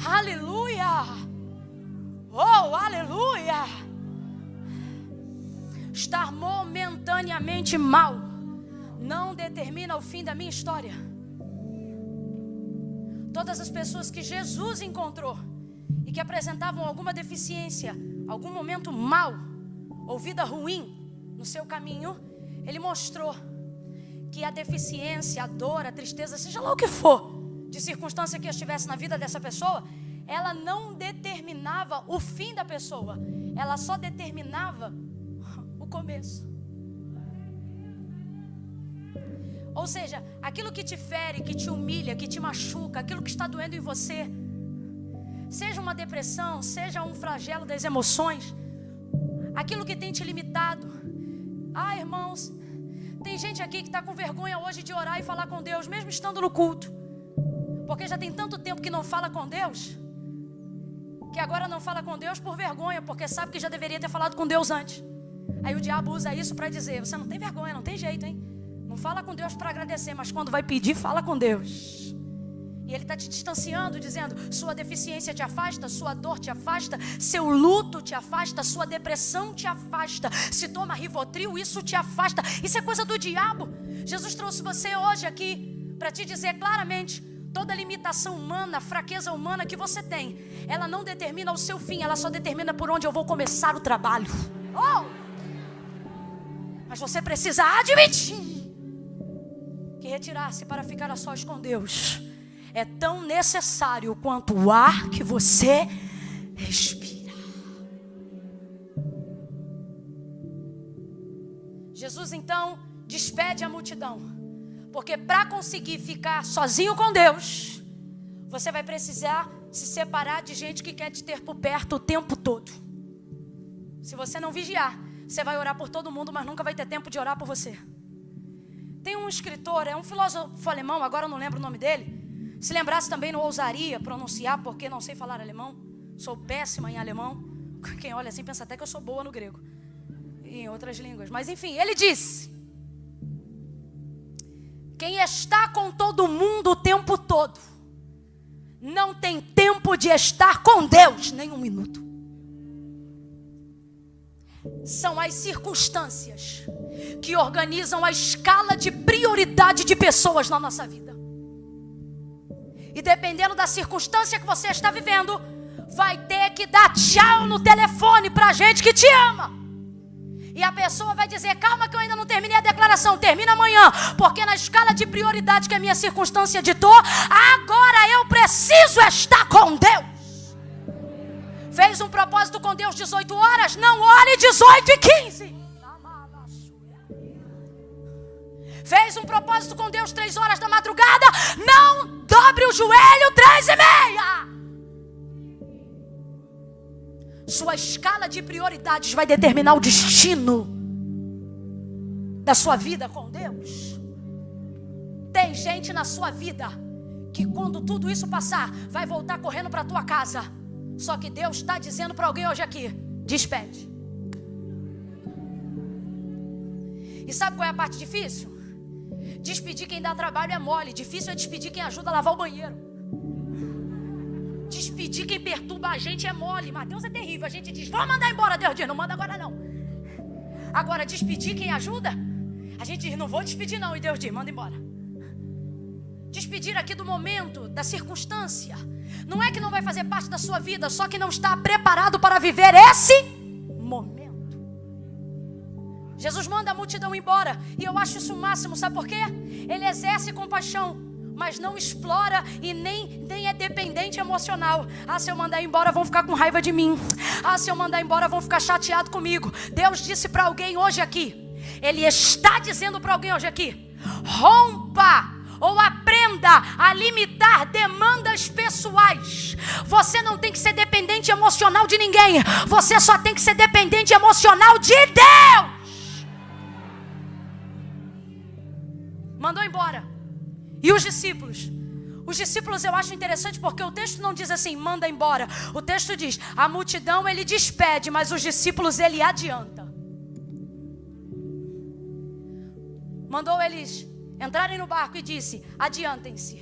Aleluia! Oh, aleluia! Estar momentaneamente mal não determina o fim da minha história. Todas as pessoas que Jesus encontrou e que apresentavam alguma deficiência, algum momento mal ou vida ruim no seu caminho, Ele mostrou que a deficiência, a dor, a tristeza, seja lá o que for, de circunstância que estivesse na vida dessa pessoa, ela não determinava o fim da pessoa, ela só determinava o começo. Ou seja, aquilo que te fere, que te humilha, que te machuca, aquilo que está doendo em você, seja uma depressão, seja um flagelo das emoções, aquilo que tem te limitado. Irmãos, tem gente aqui que está com vergonha hoje de orar e falar com Deus, mesmo estando no culto, porque já tem tanto tempo que não fala com Deus, que agora não fala com Deus por vergonha, porque sabe que já deveria ter falado com Deus antes. Aí o diabo usa isso para dizer, você não tem vergonha, não tem jeito, hein? Não fala com Deus para agradecer, mas quando vai pedir, fala com Deus. E Ele está te distanciando, dizendo, sua deficiência te afasta, sua dor te afasta, seu luto te afasta, sua depressão te afasta. Se toma Rivotril, isso te afasta. Isso é coisa do diabo. Jesus trouxe você hoje aqui para te dizer claramente, toda limitação humana, fraqueza humana que você tem, ela não determina o seu fim, ela só determina por onde eu vou começar o trabalho. Mas você precisa admitir que retirar-se para ficar a sós com Deus é tão necessário quanto o ar que você respira. Jesus então despede a multidão, porque para conseguir ficar sozinho com Deus, você vai precisar se separar de gente que quer te ter por perto o tempo todo. Se você não vigiar, você vai orar por todo mundo, mas nunca vai ter tempo de orar por você. Tem um escritor, é um filósofo alemão, agora eu não lembro o nome dele. Se lembrasse também, não ousaria pronunciar, porque não sei falar alemão. Sou péssima em alemão. Quem olha assim pensa até que eu sou boa no grego e em outras línguas. Mas enfim, ele disse: quem está com todo mundo o tempo todo não tem tempo de estar com Deus nem um minuto. São as circunstâncias que organizam a escala de prioridade de pessoas na nossa vida. E dependendo da circunstância que você está vivendo, vai ter que dar tchau no telefone pra gente que te ama. E a pessoa vai dizer, calma que eu ainda não terminei a declaração, termina amanhã, porque na escala de prioridade que a minha circunstância ditou, agora eu preciso estar com Deus. Fez um propósito com Deus 18 horas, não ore 18:15. Fez um propósito com Deus 3 horas da madrugada, não dobre o joelho 3:30. Sua escala de prioridades vai determinar o destino da sua vida com Deus. Tem gente na sua vida que quando tudo isso passar, vai voltar correndo para a tua casa. Só que Deus está dizendo para alguém hoje aqui, despede. E sabe qual é a parte difícil? Despedir quem dá trabalho é mole. Difícil é despedir quem ajuda a lavar o banheiro. Despedir quem perturba a gente é mole. Mas Deus é terrível. A gente diz, vamos mandar embora. Deus diz, não manda agora não. Agora, despedir quem ajuda, a gente diz, não vou despedir não. E Deus diz, manda embora. Despedir aqui do momento, da circunstância. Não é que não vai fazer parte da sua vida, só que não está preparado para viver esse momento. Jesus manda a multidão embora. E eu acho isso o máximo, sabe por quê? Ele exerce compaixão. mas não explora e nem é dependente emocional. Ah, se eu mandar embora vão ficar com raiva de mim. Ah, se eu mandar embora vão ficar chateados comigo. Deus disse para alguém hoje aqui, Ele está dizendo para alguém hoje aqui, rompa ou aprenda a limitar demandas pessoais. Você não tem que ser dependente emocional de ninguém. Você só tem que ser dependente emocional de Deus. Mandou embora. E os discípulos? Os discípulos eu acho interessante porque o texto não diz assim, manda embora. O texto diz, a multidão ele despede, mas os discípulos ele adianta. Mandou eles entrarem no barco e disse, adiantem-se.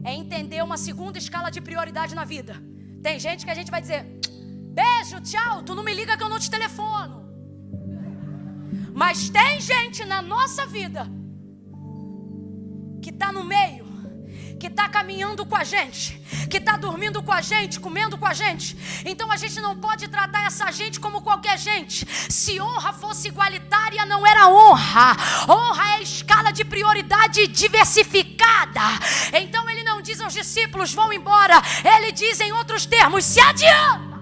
É entender uma segunda escala de prioridade na vida. Tem gente que a gente vai dizer, beijo, tchau, tu não me liga que eu não te telefono. Mas tem gente na nossa vida que está no meio, que está caminhando com a gente, que está dormindo com a gente, comendo com a gente. Então a gente não pode tratar essa gente como qualquer gente. Se honra fosse igualitária, não era honra. Honra é escala de prioridade diversificada. Então ele não diz aos discípulos, vão embora. Ele diz em outros termos, se adianta.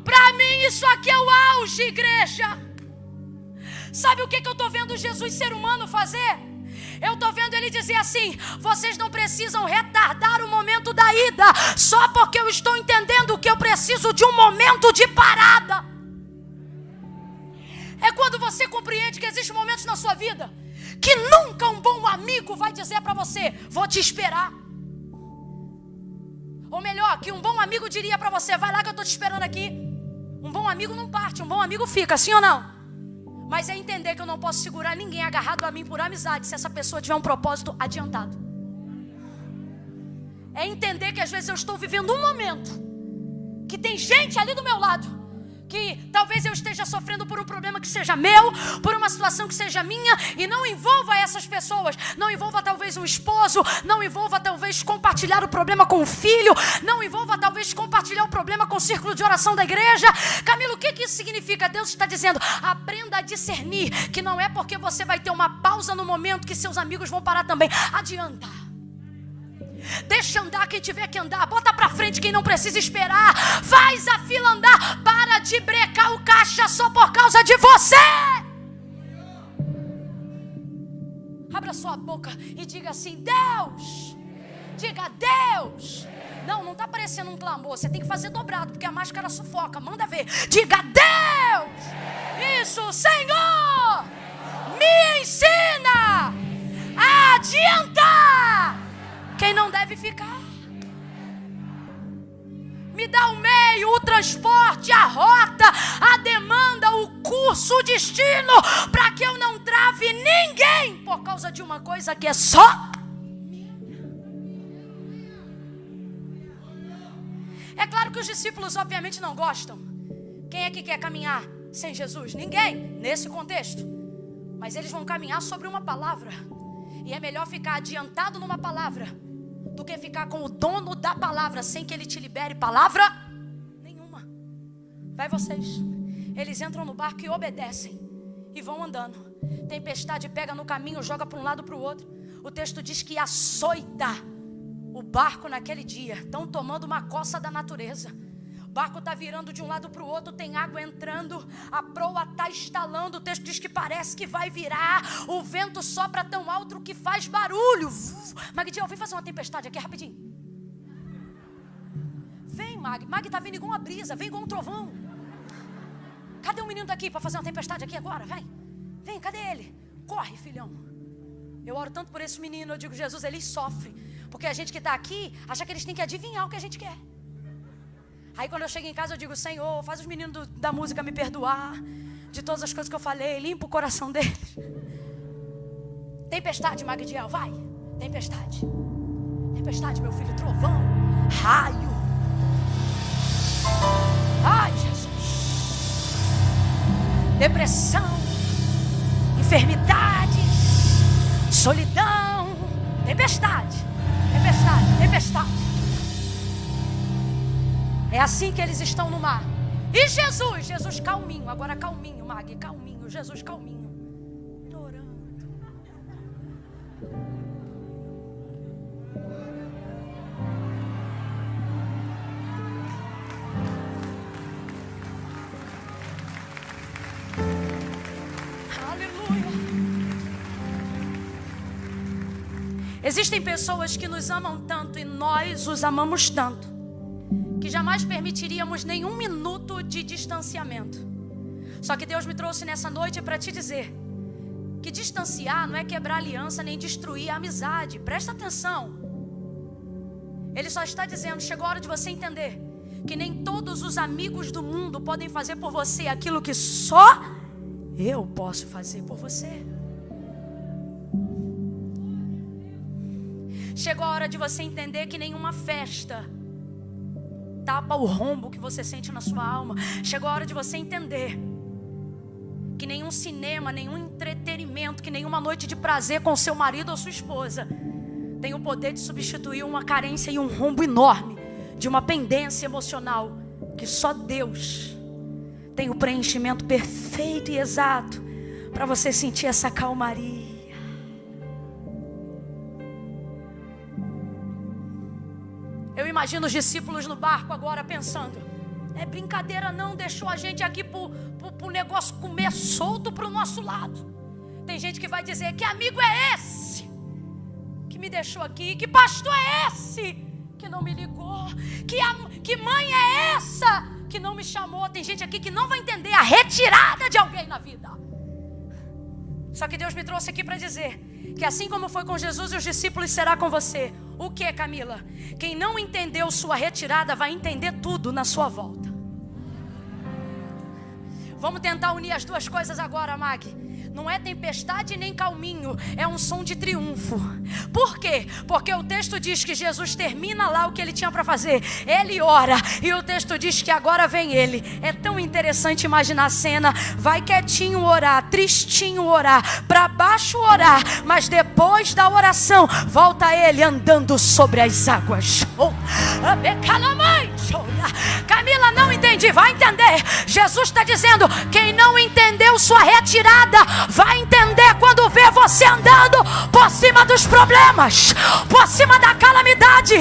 Para mim isso aqui é o auge, igreja. Sabe o que eu estou vendo Jesus ser humano fazer? Eu estou vendo ele dizer assim, vocês não precisam retardar o momento da ida, só porque eu estou entendendo que eu preciso de um momento de parada. É quando você compreende que existem momentos na sua vida que nunca um bom amigo vai dizer para você, vou te esperar. Ou melhor, que um bom amigo diria para você, vai lá que eu estou te esperando aqui. Um bom amigo não parte, um bom amigo fica, sim ou não? Mas é entender que eu não posso segurar ninguém agarrado a mim por amizade se essa pessoa tiver um propósito adiantado. É entender que às vezes eu estou vivendo um momento que tem gente ali do meu lado que talvez eu esteja sofrendo por um problema que seja meu, por uma situação que seja minha, e não envolva essas pessoas, não envolva talvez um esposo, não envolva talvez compartilhar o problema com o filho, não envolva talvez compartilhar o problema com o círculo de oração da igreja. Camilo, o que isso significa? Deus está dizendo, aprenda a discernir, que não é porque você vai ter uma pausa no momento que seus amigos vão parar também. Adianta. Deixa andar quem tiver que andar. Bota pra frente quem não precisa esperar. Faz a fila andar. Para de brecar o caixa só por causa de você. Abra sua boca e diga assim, Deus. Diga Deus. Não está parecendo um clamor. Você tem que fazer dobrado, porque a máscara sufoca. Manda ver. Diga Deus. Isso, Senhor. Me ensina a adiantar quem não deve ficar. Me dá o meio, o transporte, a rota, a demanda, o curso, o destino, para que eu não trave ninguém por causa de uma coisa que é só minha. É claro que os discípulos obviamente não gostam. Quem é que quer caminhar sem Jesus? Ninguém, nesse contexto. Mas eles vão caminhar sobre uma palavra. E é melhor ficar adiantado numa palavra do que ficar com o dono da palavra sem que ele te libere palavra nenhuma. Vai vocês. Eles entram no barco e obedecem e vão andando. Tempestade pega no caminho, joga para um lado para o outro. O texto diz que açoita o barco naquele dia. Estão tomando uma coça da natureza. O barco está virando de um lado para o outro, tem água entrando, a proa está estalando. O texto diz que parece que vai virar. O vento sopra tão alto que faz barulho. Magdiel, vem fazer uma tempestade aqui rapidinho. Vem, Mag está vindo igual uma brisa, vem igual um trovão. Cadê o menino daqui para fazer uma tempestade aqui agora? Vem, cadê ele? Corre, filhão. Eu oro tanto por esse menino, eu digo, Jesus, ele sofre. Porque a gente que está aqui, acha que eles têm que adivinhar o que a gente quer. Aí quando eu chego em casa eu digo, Senhor, faz os meninos da música me perdoar de todas as coisas que eu falei, limpa o coração deles. Tempestade, Magdiel, vai. Tempestade, meu filho, trovão, raio. Ai, Jesus. Depressão, enfermidades, solidão. Tempestade. É assim que eles estão no mar. E Jesus calminho, agora calminho, Mag, calminho, Jesus calminho. Orando. Existem pessoas que nos amam tanto e nós os amamos tanto, que jamais permitiríamos nenhum minuto de distanciamento. Só que Deus me trouxe nessa noite para te dizer que distanciar não é quebrar aliança nem destruir a amizade. Presta atenção. Ele só está dizendo, chegou a hora de você entender que nem todos os amigos do mundo podem fazer por você aquilo que só eu posso fazer por você. Chegou a hora de você entender que nenhuma festa tapa o rombo que você sente na sua alma. Chegou a hora de você entender que nenhum cinema, nenhum entretenimento, que nenhuma noite de prazer com seu marido ou sua esposa tem o poder de substituir uma carência e um rombo enorme de uma pendência emocional que só Deus tem o preenchimento perfeito e exato para você sentir essa calmaria. Eu imagino os discípulos no barco agora pensando, é brincadeira não, deixou a gente aqui pro negócio comer solto pro nosso lado. Tem gente que vai dizer, que amigo é esse que me deixou aqui? Que pastor é esse que não me ligou? Que mãe é essa que não me chamou? Tem gente aqui que não vai entender a retirada de alguém na vida. Só que Deus me trouxe aqui para dizer que assim como foi com Jesus e os discípulos, será com você. O que, Camila? Quem não entendeu sua retirada vai entender tudo na sua volta. Vamos tentar unir as duas coisas agora, Mag. Não é tempestade nem calminho, é um som de triunfo. Por quê? Porque o texto diz que Jesus termina lá o que ele tinha para fazer. Ele ora e o texto diz que agora vem ele. É tão interessante imaginar a cena. Vai quietinho orar, tristinho orar, para baixo orar, mas depois da oração volta ele andando sobre as águas. Camila, não entendi. Vai entender. Jesus está dizendo, quem não entendeu sua retirada vai entender quando vê você andando por cima dos problemas, por cima da calamidade,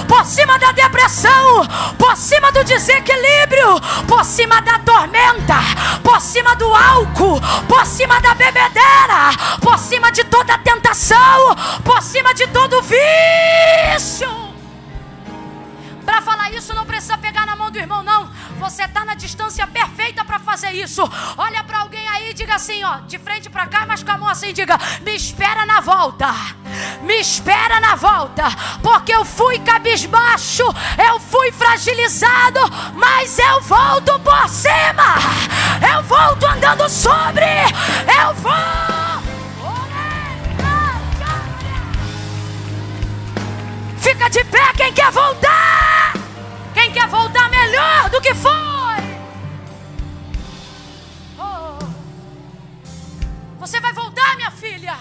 por cima da depressão, por cima do desequilíbrio, por cima da tormenta, por cima do álcool, por cima da bebedeira, por cima de toda a tentação, por cima de todo vício. Para falar isso não precisa pegar na mão do irmão, não. Você está na distância perfeita para fazer isso. Olha para alguém aí e diga assim, ó, de frente para cá, mas com a mão assim, diga, me espera na volta. Me espera na volta. Porque eu fui cabisbaixo, eu fui fragilizado, mas eu volto por cima. Eu volto andando sobre. Eu vou. Fica de pé quem quer voltar. Quem quer voltar melhor do que foi. Oh. Você vai voltar, minha filha.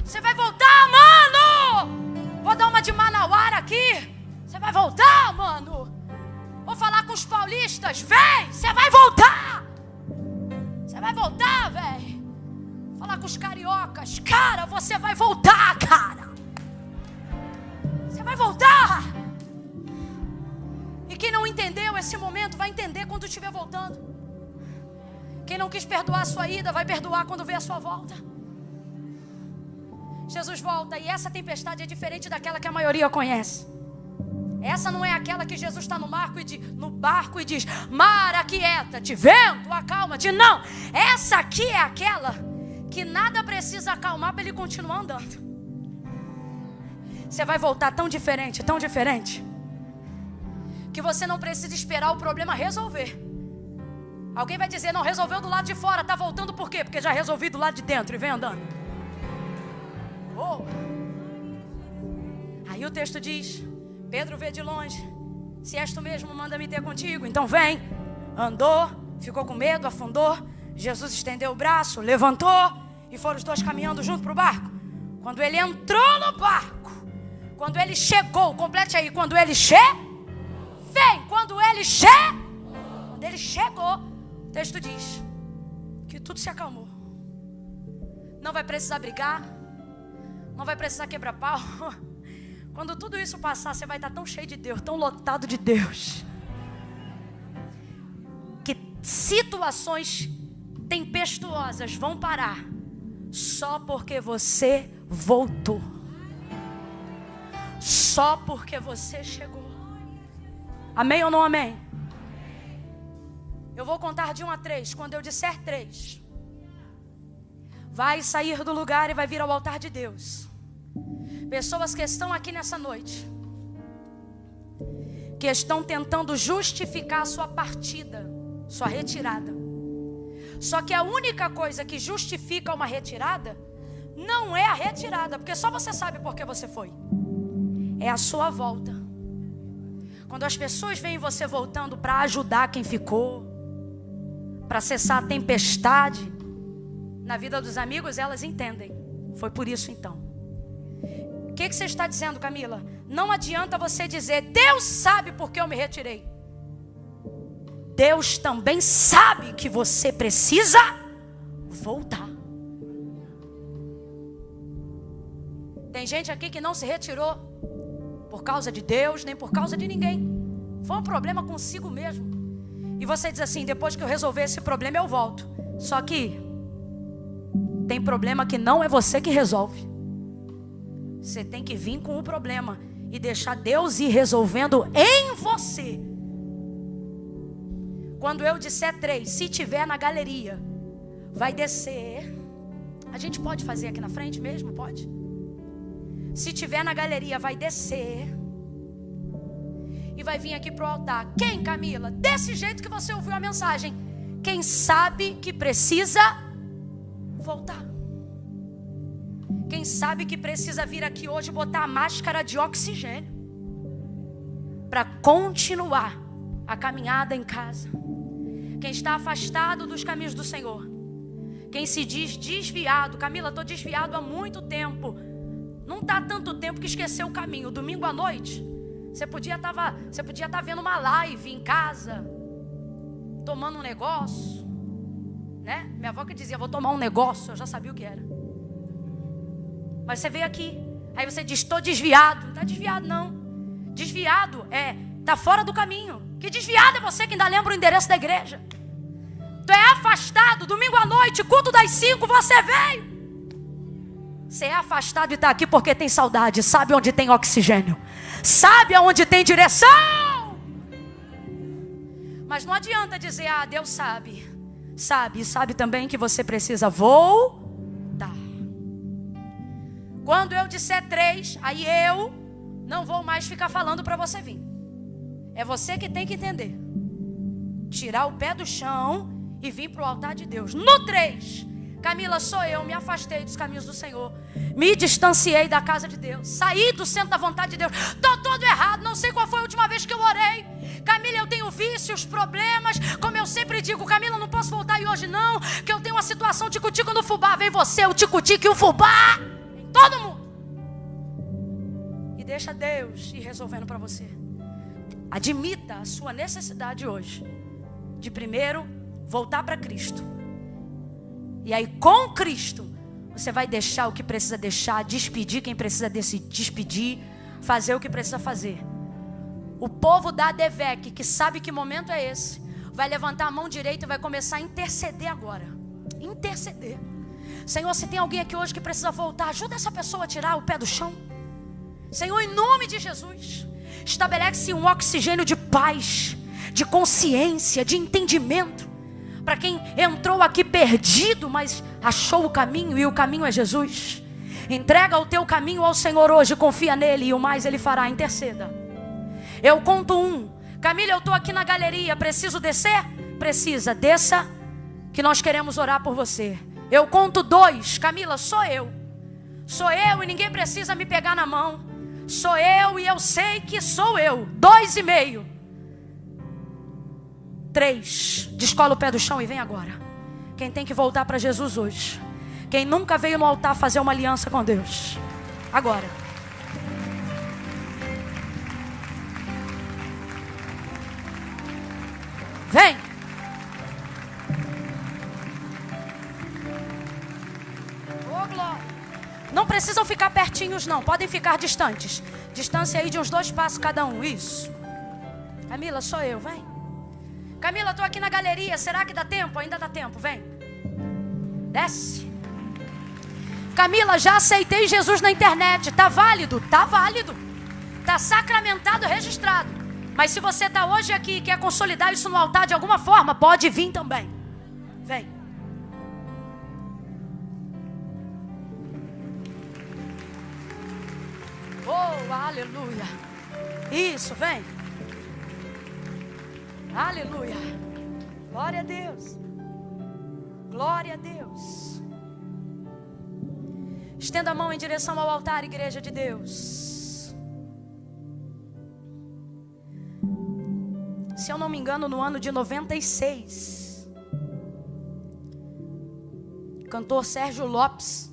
Você vai voltar, mano. Vou dar uma de Manauara aqui. Você vai voltar, mano. Vou falar com os paulistas. Vem, você vai voltar. Você vai voltar, velho. Falar com os cariocas. Cara, você vai voltar, cara. Você vai voltar. E quem não entendeu esse momento vai entender quando estiver voltando. Quem não quis perdoar a sua ida vai perdoar quando ver a sua volta. Jesus volta e essa tempestade é diferente daquela que a maioria conhece. Essa não é aquela que Jesus está no barco e diz, mar, aquieta-te, vento, acalma-te. Não, essa aqui é aquela que nada precisa acalmar para ele continuar andando. Você vai voltar tão diferente, que você não precisa esperar o problema resolver. Alguém vai dizer, não, resolveu do lado de fora, está voltando por quê? Porque já resolvi do lado de dentro e vem andando. Oh. Aí o texto diz, Pedro vê de longe, se és tu mesmo, manda-me ter contigo. Então vem, andou, ficou com medo, afundou. Jesus estendeu o braço, levantou e foram os dois caminhando junto para o barco. Quando ele entrou no barco, quando ele chegou, complete aí, quando ele quando ele chegou, o texto diz que tudo se acalmou. Não vai precisar brigar, não vai precisar quebrar pau. Quando tudo isso passar, você vai estar tão cheio de Deus, tão lotado de Deus, que situações tempestuosas vão parar só porque você voltou. só porque você chegou. Amém ou não amém? Eu vou contar de 1 a 3. Quando eu disser 3, vai sair do lugar e vai vir ao altar de Deus. Pessoas que estão aqui nessa noite, que estão tentando justificar a sua partida, sua retirada. Só que a única coisa que justifica uma retirada não é a retirada, porque só você sabe por que você foi. É a sua volta. Quando as pessoas veem você voltando para ajudar quem ficou, para cessar a tempestade na vida dos amigos, elas entendem. Foi por isso então. O que você está dizendo, Camila? Não adianta você dizer, Deus sabe por que eu me retirei. Deus também sabe que você precisa voltar. Tem gente aqui que não se retirou por causa de Deus, nem por causa de ninguém. Foi um problema consigo mesmo. E você diz assim, depois que eu resolver esse problema eu volto. Só que tem problema que não é você que resolve. Você tem que vir com o problema e deixar Deus ir resolvendo em você. Quando eu disser 3, se tiver na galeria, vai descer. A gente pode fazer aqui na frente mesmo? Pode? Se tiver na galeria, vai descer e vai vir aqui pro altar. Quem, Camila? Desse jeito que você ouviu a mensagem. Quem sabe que precisa voltar. Quem sabe que precisa vir aqui hoje botar a máscara de oxigênio para continuar a caminhada em casa. Quem está afastado dos caminhos do Senhor. Quem se diz desviado. Camila, estou desviado há muito tempo. Não está tanto tempo que esqueceu o caminho. Domingo à noite, você podia estar vendo uma live em casa, tomando um negócio, né? Minha avó que dizia, vou tomar um negócio, eu já sabia o que era. Mas você veio aqui, aí você diz, estou desviado. Não está desviado não. Desviado está fora do caminho. Que desviado é você que ainda lembra o endereço da igreja. Tu é afastado, domingo à noite, culto das 5, você veio. Você é afastado e está aqui porque tem saudade. Sabe onde tem oxigênio. Sabe aonde tem direção. Mas não adianta dizer, Deus sabe. Sabe, e sabe também que você precisa voltar. Quando eu disser 3, aí eu não vou mais ficar falando para você vir. É você que tem que entender. Tirar o pé do chão e vir para o altar de Deus. No 3, Camila, sou eu, me afastei dos caminhos do Senhor. Me distanciei da casa de Deus. Saí do centro da vontade de Deus. Estou todo errado, não sei qual foi a última vez que eu orei. Camila, eu tenho vícios, problemas. Como eu sempre digo, Camila, não posso voltar e hoje não. Que eu tenho uma situação tico-tico no fubá. Vem você, o tico-tico e o fubá. Em todo mundo. E deixa Deus ir resolvendo para você. Admita a sua necessidade hoje. De primeiro, voltar para Cristo. E aí com Cristo, você vai deixar o que precisa deixar, despedir quem precisa despedir, fazer o que precisa fazer. O povo da ADVEC, que sabe que momento é esse, vai levantar a mão direita e vai começar a interceder agora. Interceder. Senhor, se tem alguém aqui hoje que precisa voltar, ajuda essa pessoa a tirar o pé do chão. Senhor, em nome de Jesus, estabelece um oxigênio de paz, de consciência, de entendimento. Para quem entrou aqui perdido, mas achou o caminho e o caminho é Jesus. Entrega o teu caminho ao Senhor hoje, confia nele e o mais ele fará, interceda. Eu conto 1. Camila, eu estou aqui na galeria, preciso descer? Precisa, desça que nós queremos orar por você. Eu conto 2, Camila, sou eu e ninguém precisa me pegar na mão. Sou eu e eu sei que sou eu. 2,5. 3, descola o pé do chão e vem agora. Quem tem que voltar para Jesus hoje? Quem nunca veio no altar fazer uma aliança com Deus? Agora. Vem. Oh, glória. Não precisam ficar pertinhos não, podem ficar distantes. Distância aí de uns 2 passos cada um, isso. Camila, sou eu, vem. Camila, estou aqui na galeria, será que dá tempo? Ainda dá tempo, vem. Desce. Camila, já aceitei Jesus na internet, tá válido? Tá válido. Está sacramentado, registrado. Mas se você está hoje aqui e quer consolidar isso no altar de alguma forma, pode vir também. Vem. Oh, aleluia. Isso, vem. Aleluia. Glória a Deus. Glória a Deus. Estenda a mão em direção ao altar, igreja de Deus. Se eu não me engano, no ano de 96, o cantor Sérgio Lopes,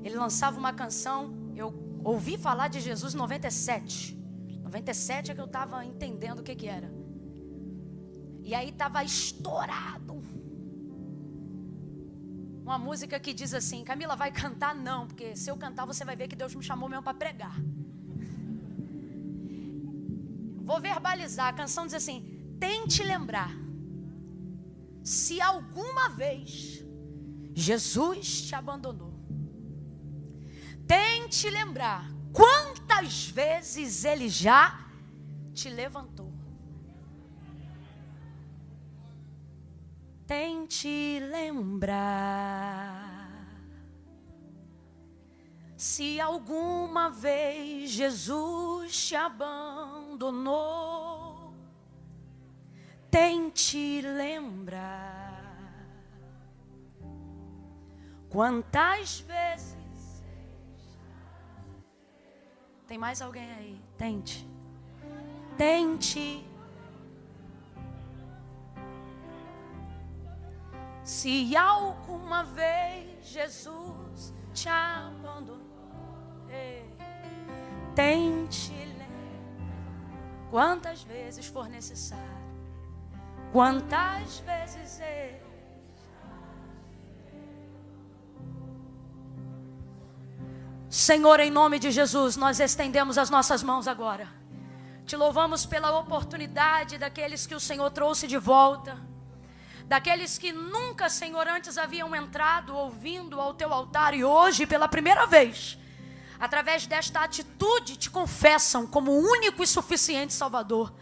ele lançava uma canção. Eu ouvi falar de Jesus em 97. 97 é que eu estava entendendo o que era. E aí estava estourado uma música que diz assim: Camila, vai cantar? Não, porque se eu cantar você vai ver que Deus me chamou mesmo para pregar. Vou verbalizar, a canção diz assim: tente lembrar, se alguma vez Jesus te abandonou. Tente lembrar quantas vezes Ele já te levantou. Tente lembrar, se alguma vez Jesus te abandonou. Tente lembrar quantas vezes. Tem mais alguém aí? Tente. Tente. Se alguma vez Jesus te abandonou, tente lembrar quantas vezes for necessário, quantas vezes Senhor, em nome de Jesus, nós estendemos as nossas mãos agora. Te louvamos pela oportunidade daqueles que o Senhor trouxe de volta, daqueles que nunca, Senhor, antes haviam entrado ouvindo ao teu altar e hoje, pela primeira vez, através desta atitude, te confessam como o único e suficiente Salvador.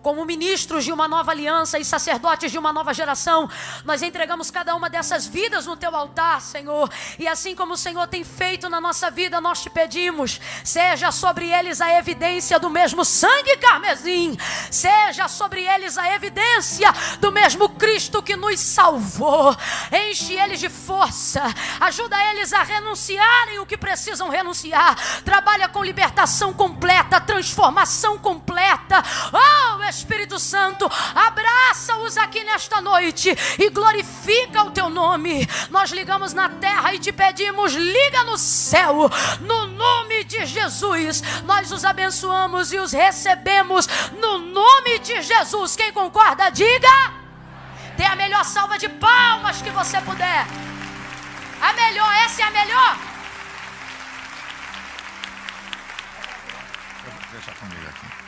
Como ministros de uma nova aliança e sacerdotes de uma nova geração, nós entregamos cada uma dessas vidas no teu altar, Senhor. E assim como o Senhor tem feito na nossa vida, nós te pedimos: seja sobre eles a evidência do mesmo sangue carmesim, seja sobre eles a evidência do mesmo Cristo que nos salvou. Enche eles de força, ajuda eles a renunciarem o que precisam renunciar. Trabalha com libertação completa, transformação completa. Oh, Espírito Santo, abraça-os aqui nesta noite e glorifica o teu nome. Nós ligamos na terra e te pedimos: liga no céu, no nome de Jesus. Nós os abençoamos e os recebemos no nome de Jesus. Quem concorda, diga. Dê a melhor salva de palmas que você puder. A melhor, essa é a melhor. Deixa comigo aqui.